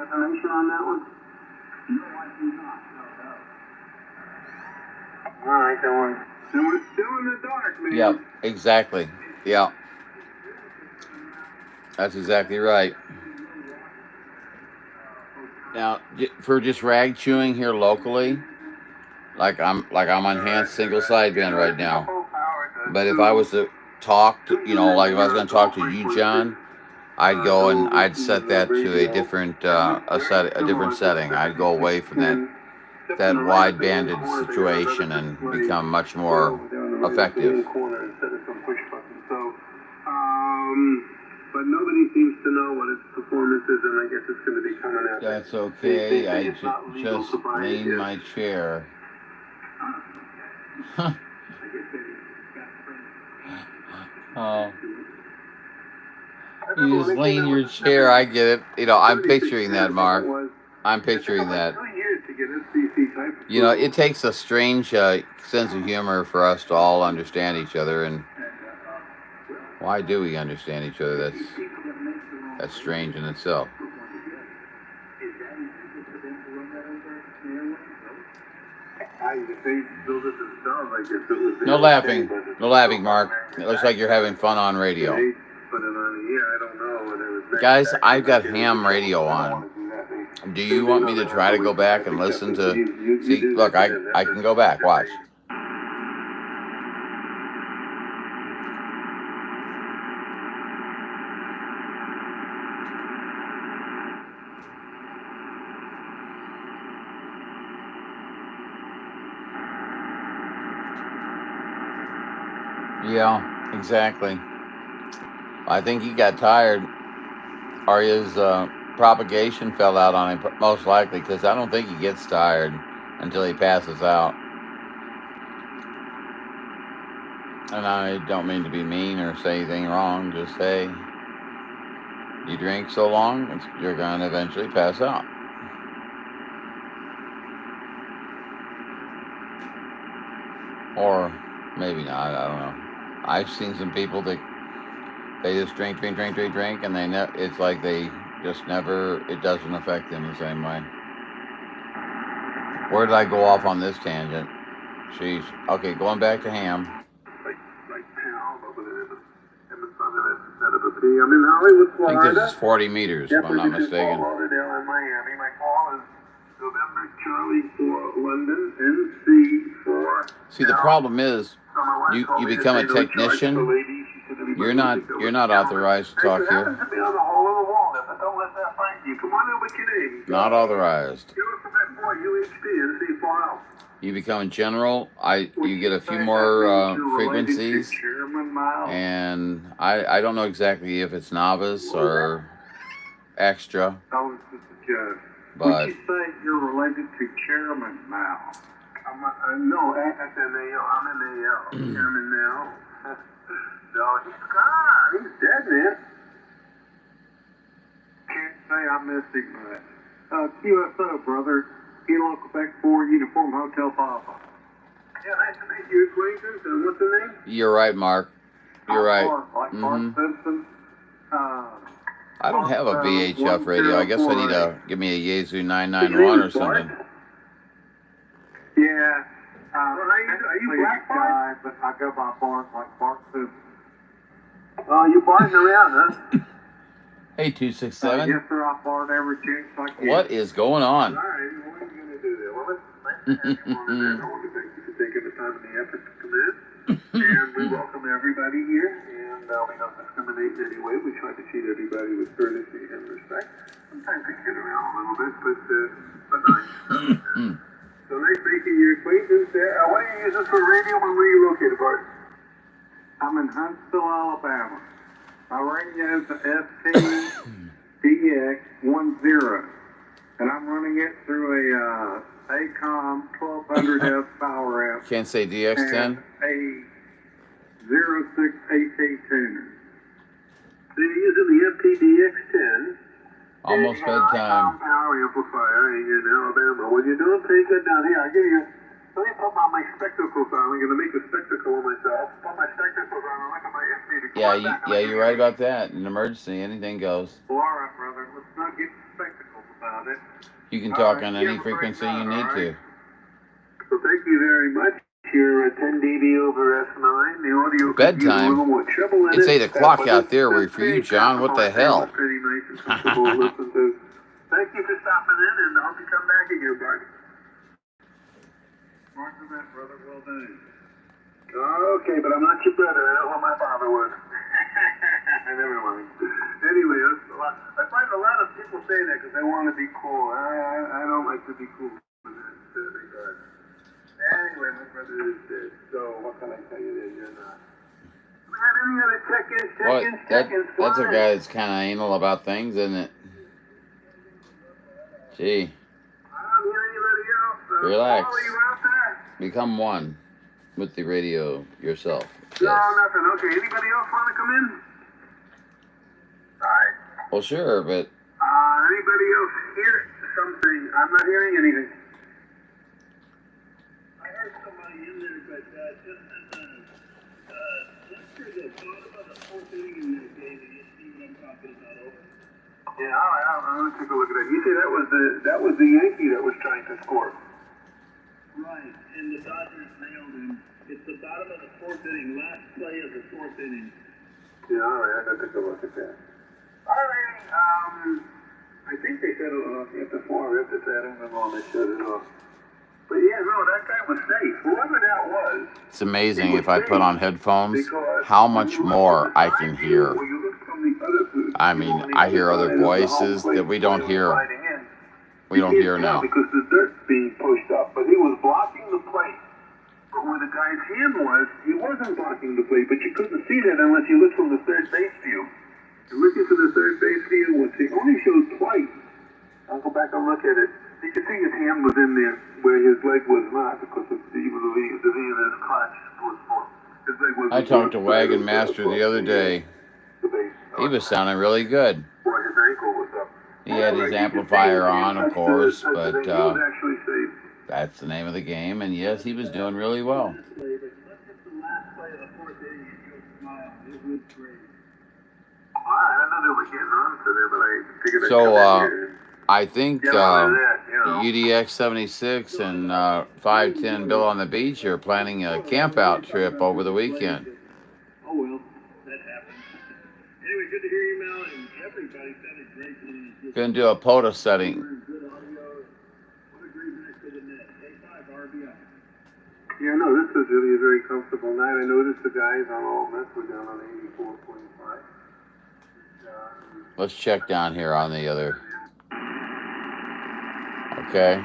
information on that one? No, I do not. No. All right, don't worry. So we're still in the dark, man. yep, exactly. Yeah, that's exactly right. Now, for just rag chewing here locally, like I'm on hand single sideband right now. But if I was to talk to, like if I was going to talk to you, John, I'd go and I'd set that to a different a different setting. I'd go away from that wide banded situation and become much more effective. But nobody seems to know what its performance is, and I guess it's going to be coming out. That's okay. I just leaned my chair. Oh. You just lean your chair. I get it. I'm picturing that, Mark. I'm picturing that. It takes a strange sense of humor for us to all understand each other, and why do we understand each other? That's strange in itself. No laughing. No laughing, Mark. It looks like you're having fun on radio. Guys, I've got ham radio on. Do you want me to try to go back and listen to... See, look, I can go back. Watch. Yeah, exactly. I think he got tired, or his propagation fell out on him, most likely, because I don't think he gets tired until he passes out. And I don't mean to be mean or say anything wrong, just say, you drink so long, you're going to eventually pass out. Or maybe not, I don't know. I've seen some people that they just drink, and it's like they just never, it doesn't affect them the same way. Where did I go off on this tangent? Jeez. Okay, going back to ham. I'm in Hollywood, Florida. I think this is 40 meters, if I'm not mistaken. Lauderdale and Miami. My call is November Charlie for London, NC for... See, the problem is, you become a technician. You're not authorized to talk here. Not authorized. You become a general. You get a few more frequencies, and I don't know exactly if it's novice or extra. But would you say you're related to Chairman Mao? No, SMAO. I'm in AL. Chairman Mao. No, he's gone. He's dead, man. Can't say I miss him much. QSO, brother. Kilo Quebec 4 Uniform Hotel Papa. Yeah, nice to meet you, acquaintance. And what's the name? You're right, Mark. You're right. Mark Simpson. I don't have a VHF radio. I guess I need to give me a Yaesu 991 or something. Yeah. Are you Black Bart? But I go by Bart, like Bart Simpson. Oh, you barting around, huh? Hey, 267. Yes, sir. I fart every chance I can. What is going on? All right. What are you going to do there? Well, nice to have you on there. I want to thank you for taking the time and the effort to come in. And we welcome everybody here. And we don't discriminate in any way. We try to treat everybody with courtesy and respect. Sometimes we kid around a little bit, but nice. So nice making your acquaintance there. What do you use this for radio, and where are you located, Bart? I'm in Huntsville, Alabama. My radio is the STDX10, and I'm running it through a ACOM 1200S power amp. Can't say DX10? And a 06 AT tuner. They're using the MPDX10. Almost and you got bedtime. an power amplifier and you're in Alabama. What you're doing pretty good down here. I'll give you. Let me put my spectacles on. I'm going to make a spectacle of myself. Put my spectacles on and look at my FD. Yeah, you're right about that. In an emergency, anything goes. Well, all right, brother. Let's not get spectacles about it. You can talk on any frequency you need to. So thank you very much. You're 10 dB over S9. The audio Bedtime? a little more treble in It's it. 8 o'clock out there for you, John. What the hell? Pretty nice and comfortable to listen to. Thank you for stopping in, and I hope you come back again, Bart. Mark the bet, brother. Well done. Okay, but I'm not your brother. I know who my father was. Never mind. Anyway, I find a lot of people say that because they want to be cool. I don't like to be cool in that regard. Anyway, my brother is dead. So what can I tell you that you're not? We have any other check-ins? That's a guy that's kind of anal about things, isn't it? Gee. I don't hear anybody else. Relax. Paul, are you out there? Become one with the radio yourself. No, Yes. nothing. Okay, anybody else want to come in? All right. Well, sure, but Anybody else hear something? I'm not hearing anything. I heard somebody in there, but just for the bottom of the fourth inning in that game, you see what I'm talking about over. Yeah, all right. I'm gonna take a look at that. You see, that was the Yankee that was trying to score. Right, and the Dodgers nailed him. It's the bottom of the fourth inning, last play of the fourth inning. Yeah, all right. I gotta take a look at that. All right. I think they said it off after 4. After that, I don't know when they shut it off. But yeah, no, that guy was safe. Whoever that was. it's amazing if I put on headphones how much more I can hear. I mean, I hear other voices that we don't hear. We don't hear now. Because the dirt's being pushed up, but he was blocking the plate. But where the guy's hand was, he wasn't blocking the plate, but you couldn't see that unless you looked from the third base view. You're looking for the third base view, it only shows twice. I'll go back and look at it. You can see his hand was in there where his leg was not because of the V of his clutch was for. His leg was. I talked to Wagon Master the other day. He was sounding really good. Well, his ankle was up. He had his amplifier on, of course, but he was actually safe. that's the name of the game. And yes, he was doing really well. I know they were getting on to there, but I figured I'd So, come in here. I think Get on to that, you know. UDX 76 and 510 Bill on the Beach are planning a camp out trip over the weekend. Oh well, that happens. Anyway, good to hear you, Mel, and everybody sounded great. Gonna do a POTA setting. Good audio. What a great night for the net. A5 RBI. Yeah, no, this was really a very comfortable night. I noticed the guys on all Mets were down on 84.5. Let's check down here on the other. Okay.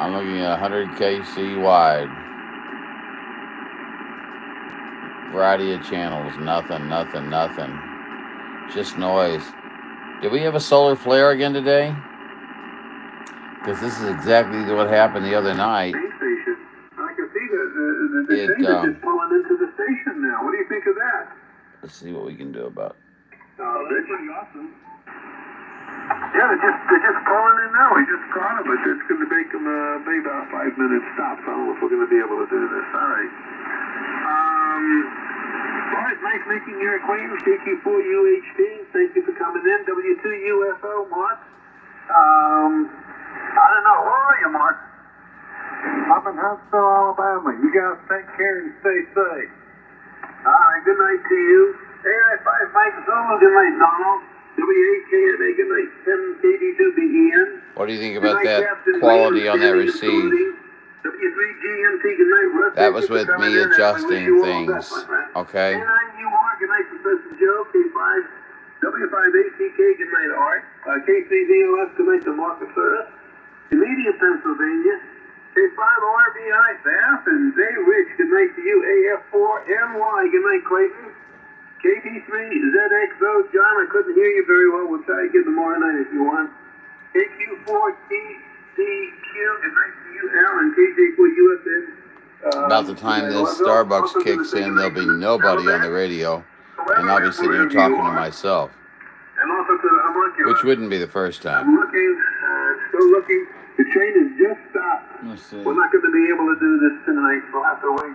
I'm looking at 100 kc wide. Variety of channels. Nothing. Just noise. Did we have a solar flare again today? Because this is exactly what happened the other night. Station. I can see the thing is just pulling into the station now. What do you think of that? Let's see what we can do about it. That's pretty awesome. Yeah, they're just pulling in now. We just caught him, but it's going to make them maybe about 5 minutes stop. I don't know if we're going to be able to do this. All right. All right, nice making your acquaintance. KQ4UHD. Thank you for coming in. W2UFO, Mark. I don't know. Where are you, Mark? I'm in Huntsville, Alabama. You guys take care and stay safe. All right, good night to you. AI5 Mike Zulu, good night, Donald. WHKMA, good night, 10KD2BEN. What do you think about that quality on that receive? W3GMT, good night, Russ. That was with me adjusting things. Okay. K9UR, good night, Professor Joe. K5, W5ACK, good night, Art. K3DOS, good night to Marcus Earth. Immediate Pennsylvania. K5ORBI, Bath, and Bay Ridge, good night to you. AF4NY, good night, Clayton. KT3ZXO, John, I couldn't hear you very well. We'll try again tomorrow night if you want. KQ4TCQ, good night to you, Alan. KJ4USN. About the time this Starbucks kicks in, there'll be nobody on the radio. and I'll be sitting here talking to myself, And also, I'm looking. which wouldn't be the first I'm time. looking, still looking. The train has just stopped. Let's see. We're not going to be able to do this tonight. We'll have to wait,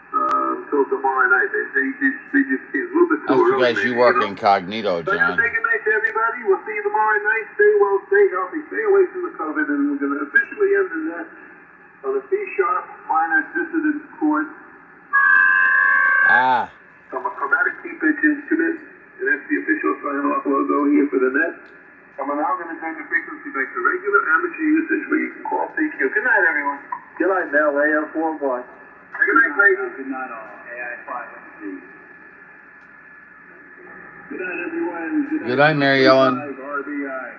until tomorrow night. They just see a little bit too That's early. because you work incognito, So John. say good night to everybody. We'll see you tomorrow night. Stay well, stay healthy, stay away from the COVID, and we're going to officially end that on the C-sharp minor dissonance chord. Ah, From a chromatic T-pitch instrument, and that's the official sign-off logo here for the net. I'm now going to turn the frequency back to regular amateur usage where you can call CQ. Good night, everyone. Good night, Mel. AM41. Good night, Clayton. Good night, all. AI5MC. Good night, everyone. good night, Mary Ellen. RBI.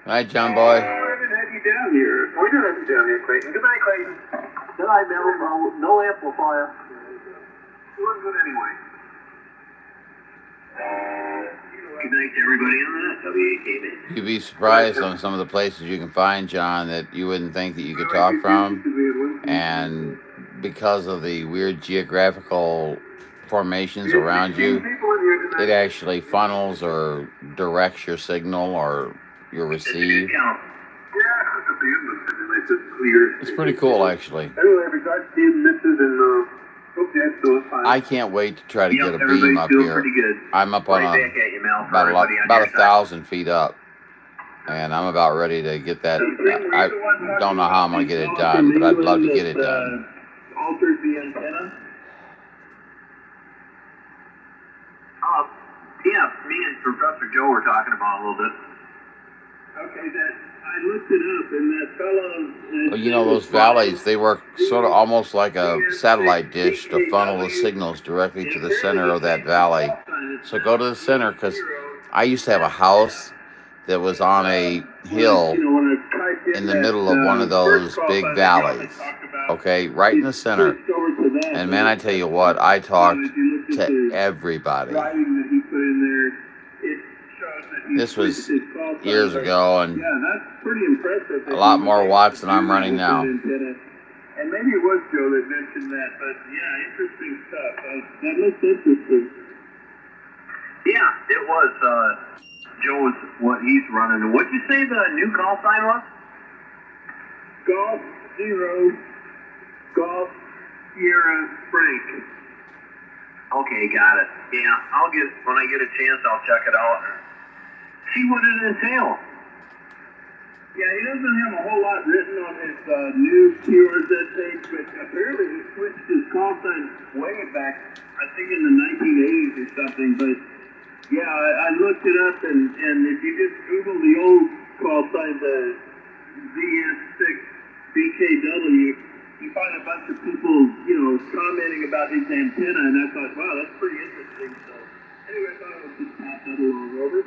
Good night, John Boy. We haven't had you down here. We did have you down here, Clayton. Good night, Clayton. Good night, Mel. No amplifier. It wasn't good anyway. Good night to everybody on that WAKB. You'd be surprised on some of the places you can find, John, that you wouldn't think that you could talk from. And because of the weird geographical formations around you, it actually funnels or directs your signal or your receive. It's pretty cool, actually. Anyway, regards to the misses and hope you guys still fine. I can't wait to try to get a beam up here. I'm up on about 1,000 feet up, and I'm about ready to get that. I don't know how I'm gonna get it done, but I'd love to get it done. Altered the antenna. Yeah, me and Professor Joe were talking about a little bit. Okay, I looked it up, and that fellow. Well, you know, those valleys, they work sort of almost like a satellite dish to funnel the signals directly to the center of that valley. So go to the center, because I used to have a house that was on a hill in the middle of one of those big valleys. Okay, right in the center. And man, I tell you what, I talked to everybody. This was years ago, and a lot more watts than I'm running now. And maybe it was Joe that mentioned that, but yeah, interesting stuff. That looks interesting. Yeah, it was Joe's what he's running. What'd you say the new call sign was? Golf 0 Golf Sierra Frank. Okay, got it. Yeah, when I get a chance, I'll check it out and see what it entails. Yeah, he doesn't have a whole lot written on his new QRZ page, but apparently he switched his call sign way back, I think in the 1980s or something. But yeah, I looked it up, and if you just Google the old call sign, the ZS6BKW, you find a bunch of people, commenting about his antenna, and I thought, wow, that's pretty interesting. So anyway, I thought I would just pass that along over.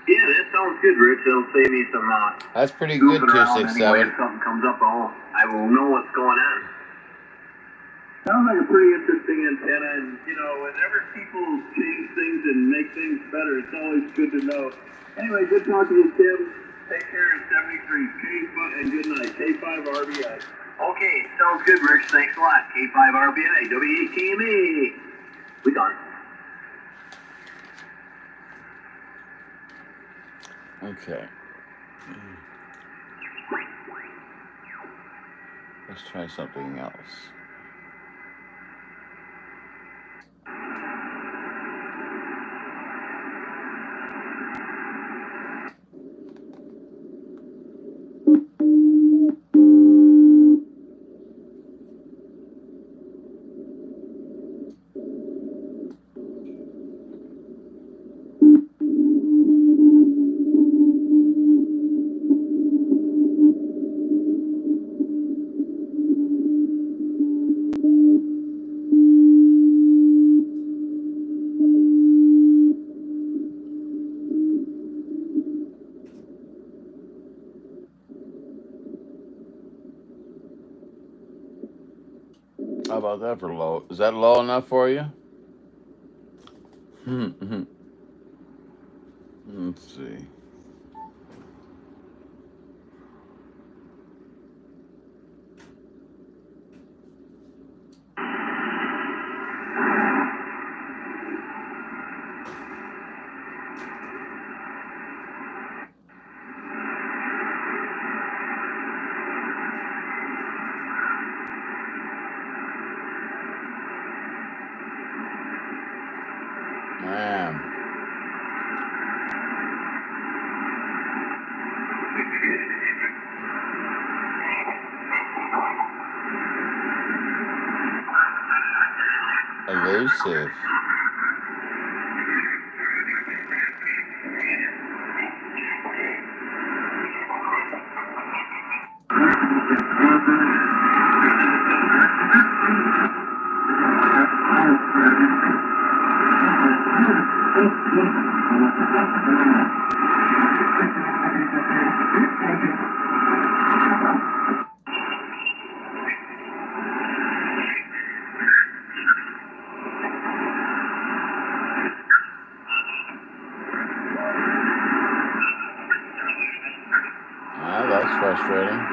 Yeah, that sounds good, Rich. It'll save me some That's pretty good, goofing around 267. anyway. If something comes up, I will know what's going on. Sounds like a pretty interesting antenna, and whenever people change things and make things better, it's always good to know. Anyway, good talking to you, Tim. Take care of 73. K5, and good night. K5 RBI. Okay, sounds good, Rich. Thanks a lot. K5 RBI, WATME. We done. Okay. Let's try something else. How about that for low? Is that low enough for you? Let's see. Man. Elusive. That's frustrating.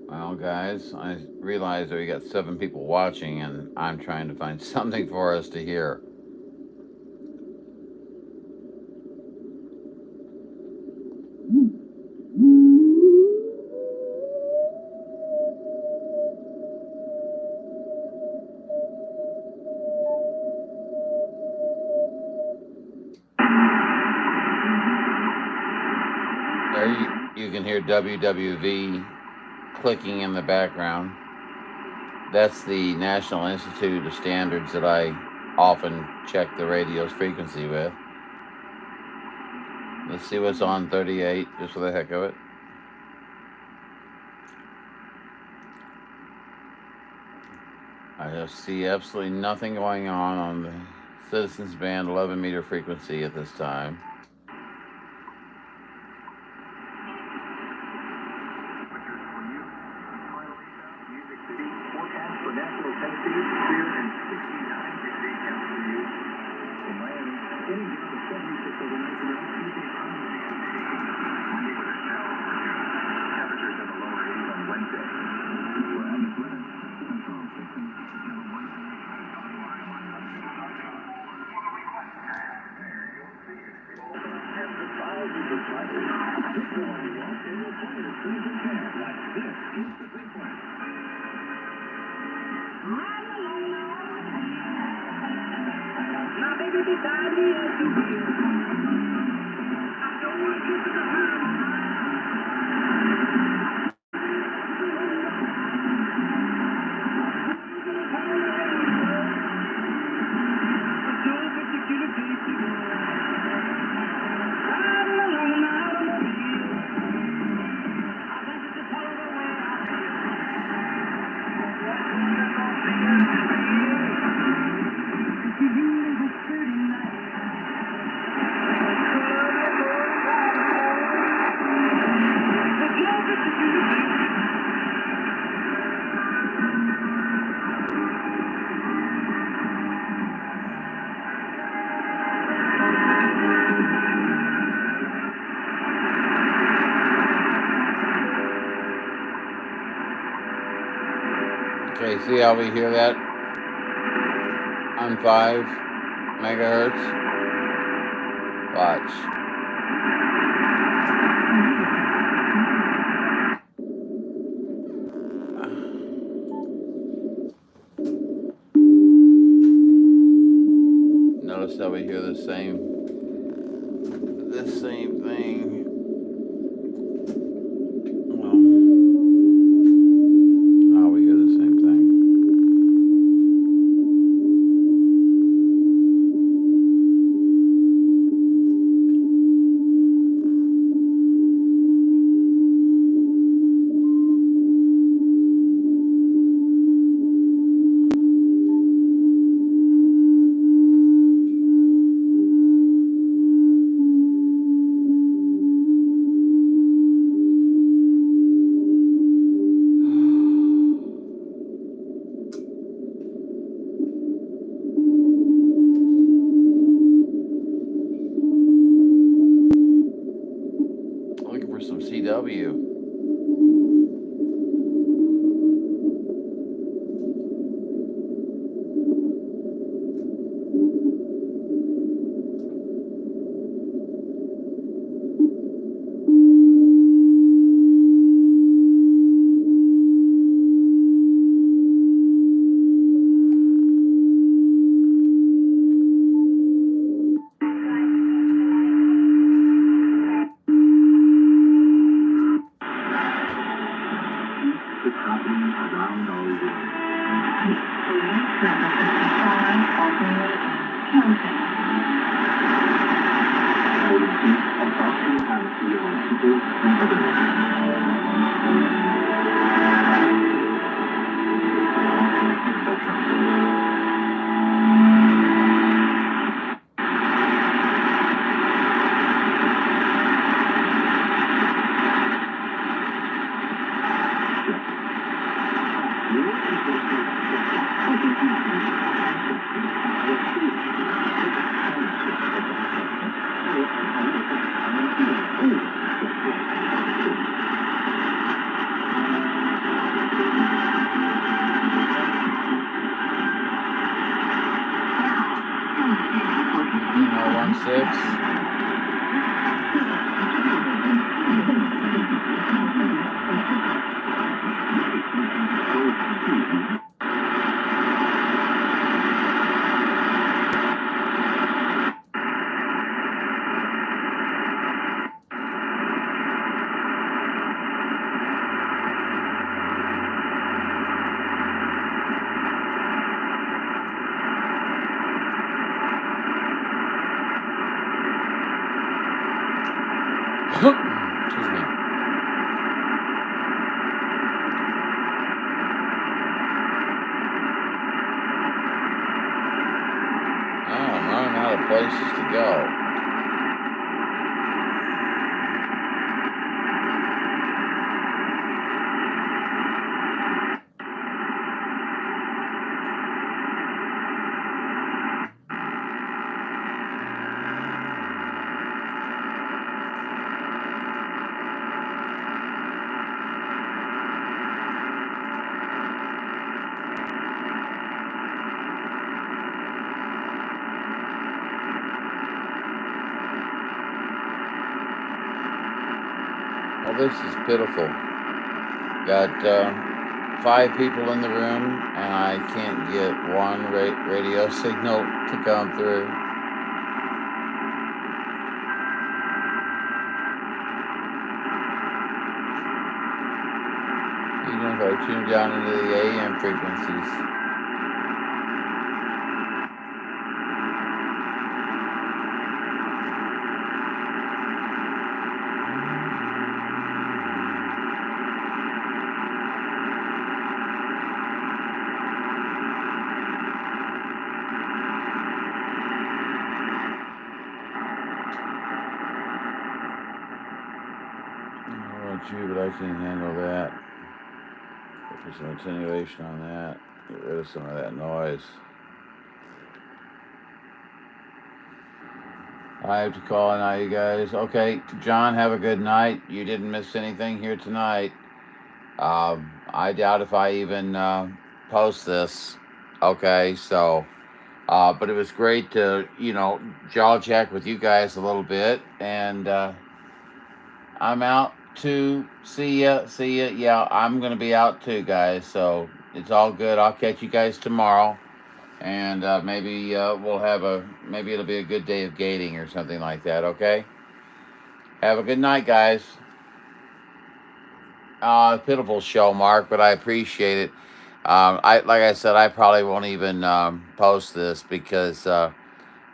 Well, guys, I realize that we got 7 people watching, and I'm trying to find something for us to hear. There you can hear WWV clicking in the background. That's the National Institute of Standards that I often check the radio's frequency with. Let's see what's on 38, just for the heck of it. I just see absolutely nothing going on the Citizens Band 11 meter frequency at this time. Okay, see how we hear that on 5 megahertz? Watch. Notice how we hear the same thing. Well, now we hear the same thing. Looking for some CW. Six. Excuse me. I'm running out of places to go. Well, this is pitiful. Got 5 people in the room, and I can't get one radio signal to come through. Even if I tune down into the AM frequencies. You, but I can handle that. Put some attenuation on that. Get rid of some of that noise. I have to call in now, you guys. Okay, John, have a good night. You didn't miss anything here tonight. I doubt if I even post this. Okay, so but it was great to jaw jack with you guys a little bit, and I'm out to see ya. See ya. Yeah, I'm gonna be out too, guys. So it's all good. I'll catch you guys tomorrow, and maybe we'll have maybe it'll be a good day of gating or something like that. Okay. Have a good night, guys. Pitiful show, Mark, but I appreciate it. I like I said, I probably won't even post this because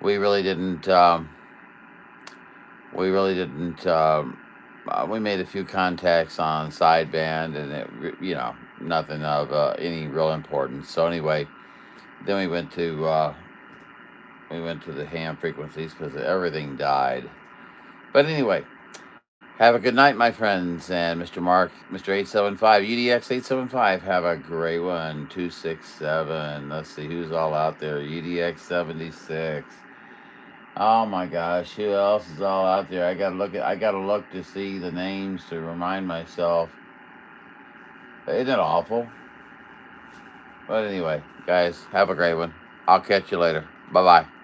we really didn't. We really didn't. We made a few contacts on sideband, and nothing of any real importance. So anyway, then we went to the ham frequencies because everything died. But anyway, have a good night, my friends, and Mr. Mark, Mr. 875 UDX 875. Have a great one. 267. Let's see who's all out there. UDX 76. Oh my gosh, who else is all out there? I gotta look to see the names to remind myself. Isn't it awful? But anyway, guys, have a great one. I'll catch you later. Bye bye.